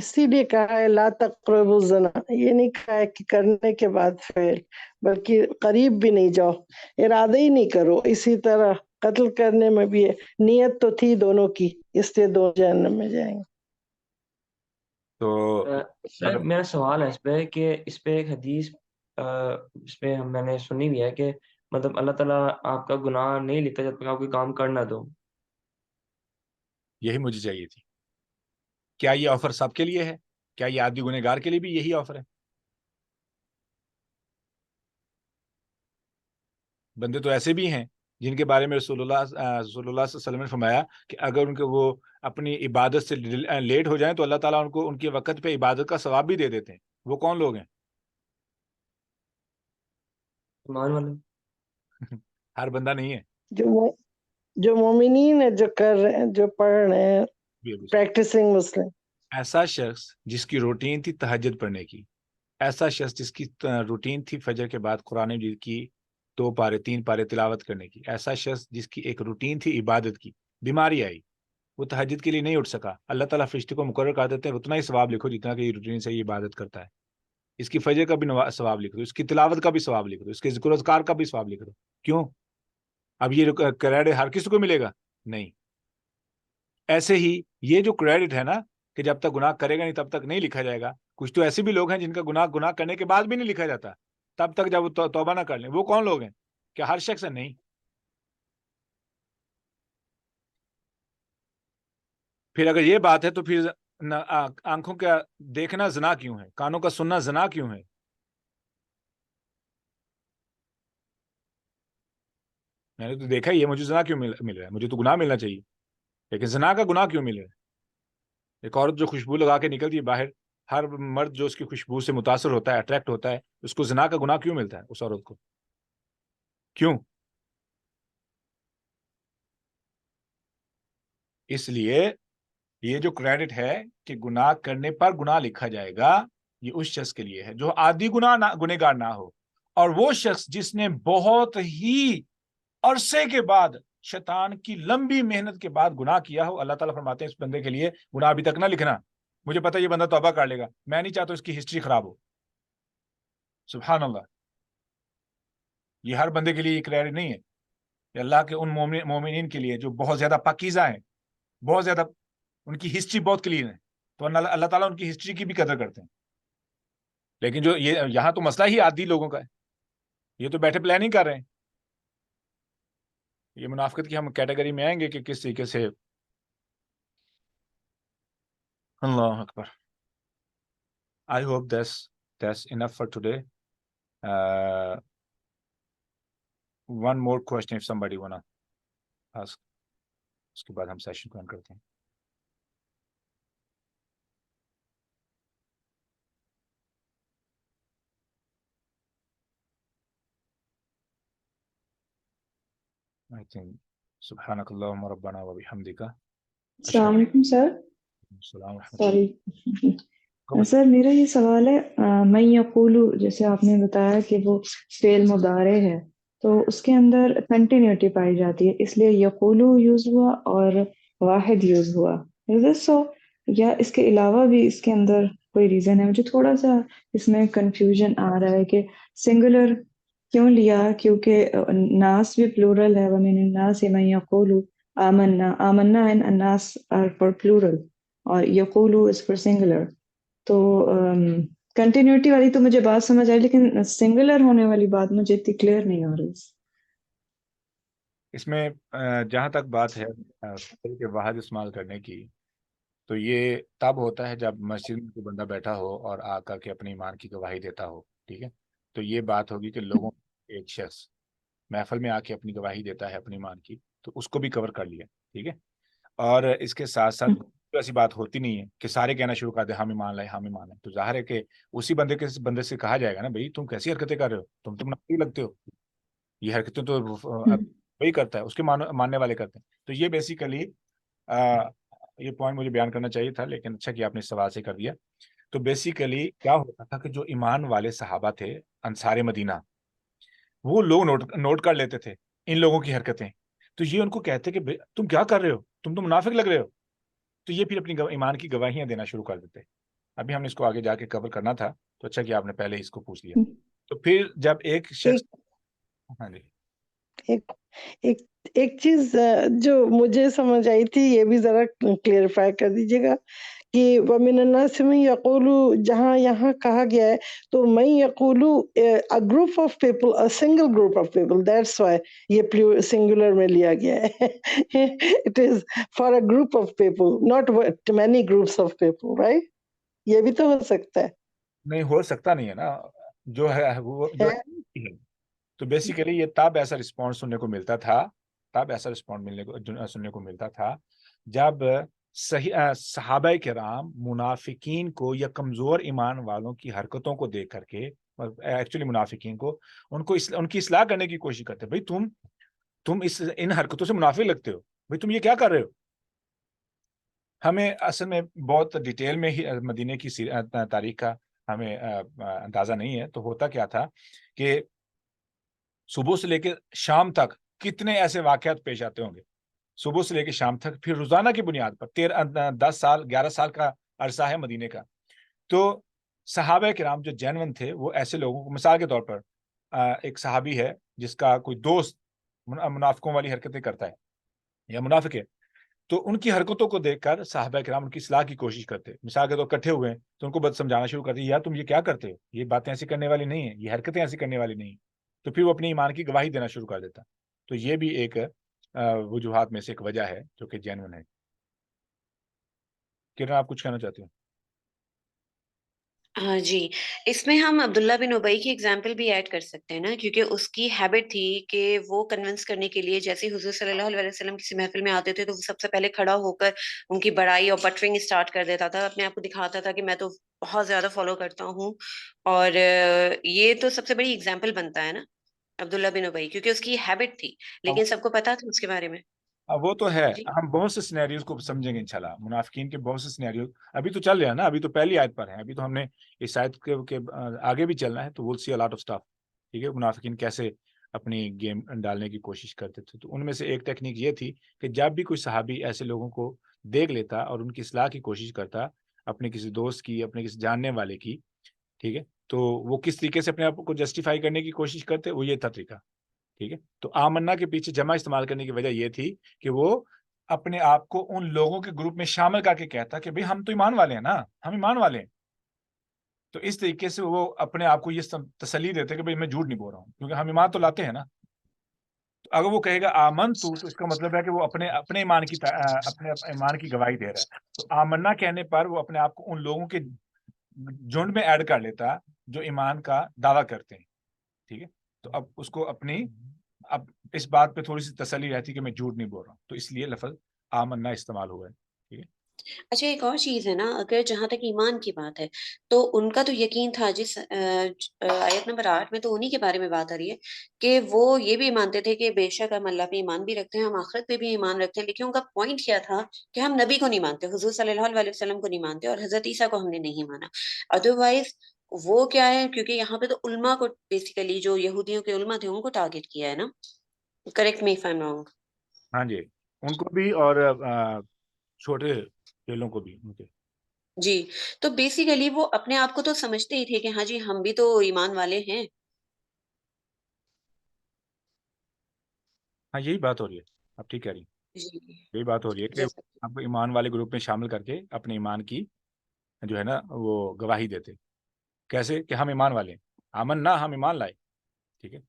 اسی لیے کہا ہے لا تقربوا الزنا، یہ نہیں کہا ہے کہ کرنے کے بعد فعل، بلکہ قریب بھی نہیں جاؤ، ارادہ ہی نہیں کرو۔ اسی طرح قتل کرنے میں بھی ہے، نیت تو تھی دونوں کی، اس لیے دونوں جہنم میں جائیں گے۔ تو سر میرا سوال ہے اس پہ کہ اس پہ ایک حدیث اس پہ میں نے سنی بھی ہے کہ مطلب اللہ تعالیٰ آپ کا گناہ نہیں لکھتا جب تک آپ کوئی کام کر نہ دو۔ یہی مجھے چاہیے تھی۔ کیا یہ آفر سب کے لیے ہے؟ کیا یہ عادی گنہگار کے لیے بھی یہی آفر ہے؟ بندے تو ایسے بھی ہیں جن کے بارے میں رسول اللہ صلی اللہ علیہ وسلم نے فرمایا کہ اگر ان کے وہ اپنی عبادت سے لیٹ ہو جائیں تو اللہ تعالیٰ ان کو ان کے وقت پہ عبادت کا ثواب بھی دے دیتے ہیں۔ وہ کون لوگ ہیں؟ ایمان والے۔ ہر بندہ نہیں ہے۔ جو مومنین ہے، جو کر رہے ہیں، جو پڑھ رہے ہیں، پریکٹسنگ مسلم۔ ایسا شخص جس کی روٹین تھی تہجد پڑھنے کی، ایسا شخص جس کی روٹین تھی فجر کے بعد قرآن مجید کی 2 پارے 3 پارے تلاوت کرنے کی، ایسا شخص جس کی ایک روٹین تھی عبادت کی، بیماری آئی، وہ تہجد کے لیے نہیں اٹھ سکا، اللہ تعالیٰ فرشتے کو مقرر کر دیتے ہیں اتنا ہی ثواب لکھو جتنا کہ یہ روٹین سے یہ عبادت کرتا ہے۔ اس کی فجر کا بھی ثواب لکھ دو، اس کی تلاوت کا بھی ثواب لکھ دو، اس کے ذکر و اذکار کا بھی ثواب لکھ دو۔ کیوں؟ اب یہ کریڈٹ ہر کسی کو ملے گا؟ نہیں۔ ایسے ہی یہ جو کریڈٹ ہے نا کہ جب تک گناہ کرے گا نہیں تب تک نہیں لکھا جائے گا، کچھ تو ایسے بھی لوگ ہیں جن کا گناہ کرنے کے بعد بھی نہیں لکھا جاتا تب تک جب وہ توبہ نہ کر لیں۔ وہ کون لوگ ہیں؟ کیا ہر شخص ہے؟ نہیں۔ پھر اگر یہ بات ہے تو پھر آنکھوں کا دیکھنا زنا کیوں ہے؟ کانوں کا سننا زنا کیوں ہے؟ میں نے تو دیکھا ہی ہے، مجھے زنا کیوں مل رہا ہے؟ مجھے تو گناہ ملنا چاہیے، لیکن زنا کا گناہ کیوں مل رہا ہے؟ ایک عورت جو خوشبو لگا کے نکلتی ہے باہر، ہر مرد جو اس کی خوشبو سے متاثر ہوتا ہے، اٹریکٹ ہوتا ہے، اس کو زنا کا گناہ کیوں ملتا ہے اس عورت کو؟ کیوں؟ اس لیے یہ جو کریڈٹ ہے کہ گناہ کرنے پر گناہ لکھا جائے گا، یہ اس شخص کے لیے ہے جو عادی گنہگار نہ ہو، اور وہ شخص جس نے بہت ہی عرصے کے بعد شیطان کی لمبی محنت کے بعد گناہ کیا ہو۔ اللہ تعالیٰ فرماتے ہیں اس بندے کے لیے گناہ ابھی تک نہ لکھنا، مجھے پتہ یہ بندہ توبہ کر لے گا، میں نہیں چاہتا اس کی ہسٹری خراب ہو۔ سبحان اللہ۔ یہ ہر بندے کے لیے یہ کریڈٹ نہیں ہے، یہ اللہ کے ان مومنین کے لیے جو بہت زیادہ پاکیزہ ہیں، بہت زیادہ ان کی ہسٹری بہت کلین ہے، تو اللہ تعالیٰ ان کی ہسٹری کی بھی قدر کرتے ہیں۔ لیکن جو یہاں تو مسئلہ ہی عادی لوگوں کا ہے، یہ تو بیٹھے پلاننگ کر رہے ہیں۔ یہ منافقت کی ہم کیٹیگری میں آئیں گے کہ کس طریقے سے۔ اللہ اکبر۔ I hope that's enough for today. One more question if somebody wanna ask. اس کے بعد ہم سیشن کو اینڈ کرتے ہیں۔ I think سبحانک اللہم ربنا وبحمدک۔ السلام علیکم سر۔ السلام ورحمۃ سوری سر، میرا یہ سوال ہے، میں یقولو جیسے آپ نے بتایا کہ وہ فعل مضارع ہے تو اس کے اندر کنٹینیوٹی پائی جاتی ہے، اس لیے یقولو یوز ہوا اور واحد یوز ہوا، سو یا اس کے علاوہ بھی اس کے اندر کوئی ریزن ہے؟ مجھے تھوڑا سا اس میں کنفیوژن آ رہا ہے کہ سنگولر کیوں لیا، کیونکہ ناس بھی پلورل ہے، ومن الناس من یقول آمنا، آمنا and الناس are for plural اور یقولو is for singular، تو کنٹینیوٹی والی تو مجھے بات سمجھ آئی، لیکن سنگولر ہونے والی بات مجھے اتنی کلیئر نہیں ہو رہی۔ اس میں جہاں تک بات ہے کہ واحد استعمال کرنے کی، تو یہ تب ہوتا ہے جب مسجد میں کوئی بندہ بیٹھا ہو اور آ کر کے اپنے ایمان کی گواہی دیتا ہو، ٹھیک ہے؟ تو یہ بات ہوگی کہ لوگوں ایک شخص محفل میں آ کے اپنی گواہی دیتا ہے اپنے ایمان کی، تو اس کو بھی کور کر لیا، ٹھیک ہے؟ اور اس کے ساتھ ساتھ ایسی بات ہوتی نہیں ہے کہ سارے کہنا شروع کر دیں ہم ایمان لائے ہم ایمان لائے، تو ظاہر ہے کہ اسی بندے سے کہا جائے گا نا، بھائی تم کیسی حرکتیں کر رہے ہو، تم تو منافق لگتے ہو، یہ حرکتیں تو وہی کرتا ہے، اس کے ماننے والے کرتے ہیں۔ تو یہ بیسیکلی یہ پوائنٹ مجھے بیان کرنا چاہیے تھا، لیکن اچھا کہ آپ نے سوال سے کر دیا۔ تو بیسیکلی کیا ہوتا تھا کہ جو ایمان والے صحابہ تھے انصار مدینہ، وہ لوگ نوٹ کر لیتے تھے ان لوگوں کی حرکتیں، تو یہ ان کو کہتے کہ تم کیا کر رہے ہو، تم تو منافق لگ رہے ہو، تو یہ پھر اپنی ایمان کی گواہیاں دینا شروع کر دیتے ابھی ہم نے اس کو آگے جا کے کور کرنا تھا، تو اچھا کہ آپ نے پہلے اس کو پوچھ لیا. تو پھر جب ایک شخص ہاں جی ایک ایک ایک چیز جو مجھے سمجھ آئی تھی، یہ بھی ذرا کلیئرفائی کر دیجیے گا کہ وَمِنَ النَّاسِ مَن يَقُولُ، جہاں یہاں کہا گیا ہے تو مَن يَقُولُ a group of people, a single group of people, that's why یہ سنگولر میں لیا گیا ہے. It is for a group of people, not many groups of people, right? یہ بھی تو ہو سکتا ہے. نہیں ہو سکتا نہیں ہے نا، جو ہے وہ جو ہے. تو بیسیکلی یہ تب ایسا رسپانس سننے کو ملتا تھا جب صحابہ کرام منافقین کو یا کمزور ایمان والوں کی حرکتوں کو دیکھ کر کے، ایکچولی منافقین کو ان کی اصلاح کرنے کی کوشش کرتے، بھائی تم ان حرکتوں سے منافق لگتے ہو، بھائی تم یہ کیا کر رہے ہو. ہمیں اصل میں بہت ڈیٹیل میں ہی مدینے کی تاریخ کا ہمیں اندازہ نہیں ہے. تو ہوتا کیا تھا کہ صبح سے لے کے شام تک کتنے ایسے واقعات پیش آتے ہوں گے، صبح سے لے کے شام تک. پھر روزانہ کی بنیاد پر 10 سال 11 سال کا عرصہ ہے مدینے کا. تو صحابہ کرام جو جینون تھے، وہ ایسے لوگوں کو، مثال کے طور پر ایک صحابی ہے جس کا کوئی دوست منافقوں والی حرکتیں کرتا ہے یا منافق ہے، تو ان کی حرکتوں کو دیکھ کر صحابہ کرام ان کی اصلاح کی کوشش کرتے. مثال کے طور اکٹھے ہوئے ہیں تو ان کو بات سمجھانا شروع کرتے، یار تم یہ کیا کرتے ہو، یہ باتیں ایسی کرنے والی نہیں ہیں، یہ حرکتیں ایسی کرنے والی نہیں. تو پھر وہ اپنی ایمان کی گواہی دینا شروع کر دیتا. تو یہ بھی ایک وجوہات میں سے ایک وجہ ہے جو کہ جینون ہے. کرن آپ کچھ کہنا چاہتے ہیں؟ ہاں جی، اس میں ہم عبداللہ بن ابئی کی اگزامپل بھی ایڈ کر سکتے ہیں نا، کیونکہ اس کی ہیبٹ تھی کہ وہ کنونس کرنے کے لیے، جیسے حضور صلی اللہ علیہ وسلم کسی محفل میں آتے تھے تو وہ سب سے پہلے کھڑا ہو کر ان کی بڑائی اور بٹرنگ اسٹارٹ کر دیتا تھا، اپنے آپ کو دکھاتا تھا کہ میں تو بہت زیادہ فالو کرتا ہوں. اور یہ تو سب سے بڑی اگزامپل بنتا ہے نا عبداللہ بن ابئی، کیونکہ اس کی ہیبٹ تھی، لیکن سب کو پتا تھا اس کے بارے میں. وہ تو ہے. جی ہم بہت سے سینیریوز کو سمجھیں گے انشاءاللہ، منافقین کے بہت سے سینیریوز ابھی تو چل رہے ہیں نا، ابھی تو پہلی آیت پر ہیں، ابھی تو ہم نے اس آیت کے آگے بھی چلنا ہے. تو we'll see a lot of stuff. ٹھیک ہے، منافقین کیسے اپنی گیم ڈالنے کی کوشش کرتے تھے. تو ان میں سے ایک ٹیکنیک یہ تھی کہ جب بھی کوئی صحابی ایسے لوگوں کو دیکھ لیتا اور ان کی اصلاح کی کوشش کرتا، اپنے کسی دوست کی، اپنے کسی جاننے والے کی، ٹھیک ہے، تو وہ کس طریقے سے اپنے آپ کو جسٹیفائی کرنے کی کوشش کرتے، وہ یہ تھا طریقہ. ٹھیک ہے، تو آمنا کے پیچھے جمع استعمال کرنے کی وجہ یہ تھی کہ وہ اپنے آپ کو ان لوگوں کے گروپ میں شامل کر کے کہتا کہ بھئی ہم تو ایمان والے ہیں نا، ہم ایمان والے ہیں. تو اس طریقے سے وہ اپنے آپ کو یہ تسلی دیتے کہ بھئی میں جھوٹ نہیں بول رہا ہوں، کیونکہ ہم ایمان تو لاتے ہیں نا. تو اگر وہ کہے گا آمن تو اس کا مطلب ہے کہ وہ اپنے ایمان کی اپنے ایمان کی گواہی دے رہا ہے. تو آمنا کہنے پر وہ اپنے آپ کو ان لوگوں کے جھنڈ میں ایڈ کر لیتا جو ایمان کا دعویٰ کرتے ہیں. ٹھیک ہے، تو اب اس کو اب اس بات پہ تھوڑی سی تسلی رہتی کہ میں جھوٹ نہیں بول رہا ہوں، تو اس لیے لفظ آمنا استعمال ہوا ہے. ٹھیک ہے. اچھا، ایک اور چیز ہے نا، اگر جہاں تک ایمان کی بات ہے تو ان کا تو یقین تھا، جس آیت نمبر 8 میں تو انہی کے بارے میں بات آ رہی ہے کہ وہ یہ بھی مانتے تھے کہ بے شک ہم اللہ پہ ایمان بھی رکھتے ہیں، ہم آخرت پہ بھی ایمان رکھتے ہیں، لیکن ان کا پوائنٹ کیا تھا کہ ہم نبی کو نہیں مانتے، حضور صلی اللہ علیہ وسلم کو نہیں مانتے، اور حضرت عیسیٰ کو ہم نے نہیں مانا. ادروائز وہ کیا ہے، کیونکہ یہاں پہ تو علماء کو بیسیکلی، جو یہودیوں کے علماء تھے ان کو ٹارگٹ کیا ہے نا. Correct me if I am wrong. ہاں جی، ان کو بھی اور چھوٹے چیلوں کو بھی. جی، تو بیسیکلی وہ اپنے آپ کو تو سمجھتے ہی تھے کہ ہاں جی ہم بھی تو ایمان والے ہیں. ہاں یہی بات ہو رہی ہے، آپ ٹھیک کہہ رہی ہیں. جی یہی بات ہو رہی ہے کہ جیسا آپ کو ایمان والے گروپ میں شامل کر کے اپنے ایمان کی جو ہے نا وہ گواہی دیتے. کیسے کہ ہم ایمان والے ہیں، آمن نہ ہم ایمان لائے. ٹھیک ہے،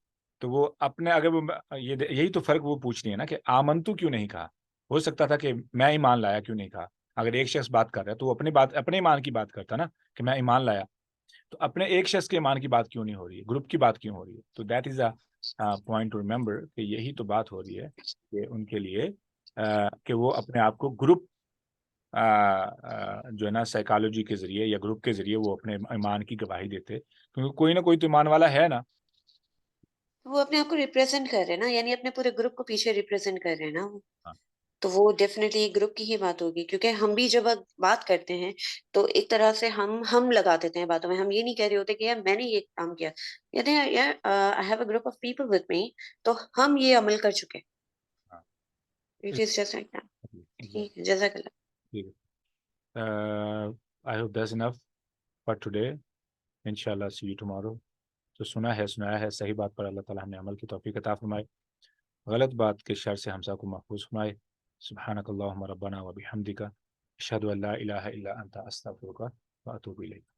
تو وہ اپنے اگر وہ یہی تو فرق وہ پوچھ رہی ہے نا کہ آمن تو کیوں نہیں کہا. ہو سکتا تھا کہ میں ایمان لایا کیوں نہیں کہا. اگر ایک شخص بات کر رہا ہے تو وہ اپنے ایمان کی بات کرتا نا کہ میں ایمان لایا. تو اپنے ایک شخص کے ایمان کی بات کیوں نہیں ہو رہی ہے، گروپ کی بات کیوں ہو رہی ہے. تو that is a point to remember کہ یہی تو بات ہو رہی ہے کہ ان کے لیے کہ وہ اپنے آپ کو گروپ جو ہے نا سائیکالوجی کے ذریعے یا گروپ کے ذریعے وہ اپنے ایمان کی گواہی دیتے، کیونکہ کوئی نہ کوئی تو ایمان والا ہے نا. وہ اپنے آپ کو ریپرزینٹ کر رہے ہیں نا، یعنی اپنے پورے گروپ کو پیچھے ریپرزینٹ کر رہے ہیں نا وہ. ہاں. تو وہ ڈیفینیٹلی گروپ کی ہی بات ہوگی، کیونکہ ہم بھی جب بات کرتے ہیں تو ایک طرح سے ہم لگا دیتے ہیں باتوں میں. ہم یہ نہیں کہہ رہے ہوتے کہ یار میں نے یہ کام کیا، کہتے ہیں یار I have a group of people with me, تو ہم یہ عمل کر چکے. ہاں. It is just like that. ٹھیک ہے، جزاک اللہ. ٹھیک ہے، I hope that's enough. for today. Inshallah, see you tomorrow. تو سنایا ہے صحیح بات پر اللہ تعالیٰ ہمیں عمل کی توفیق عطا فرمائے، غلط بات کے شر سے ہم سب کو محفوظ فرمائے. سبحانک اللہم ربنا و بحمدک اشہد ان لا الہ الا انت استغفرک و اتوب الیک.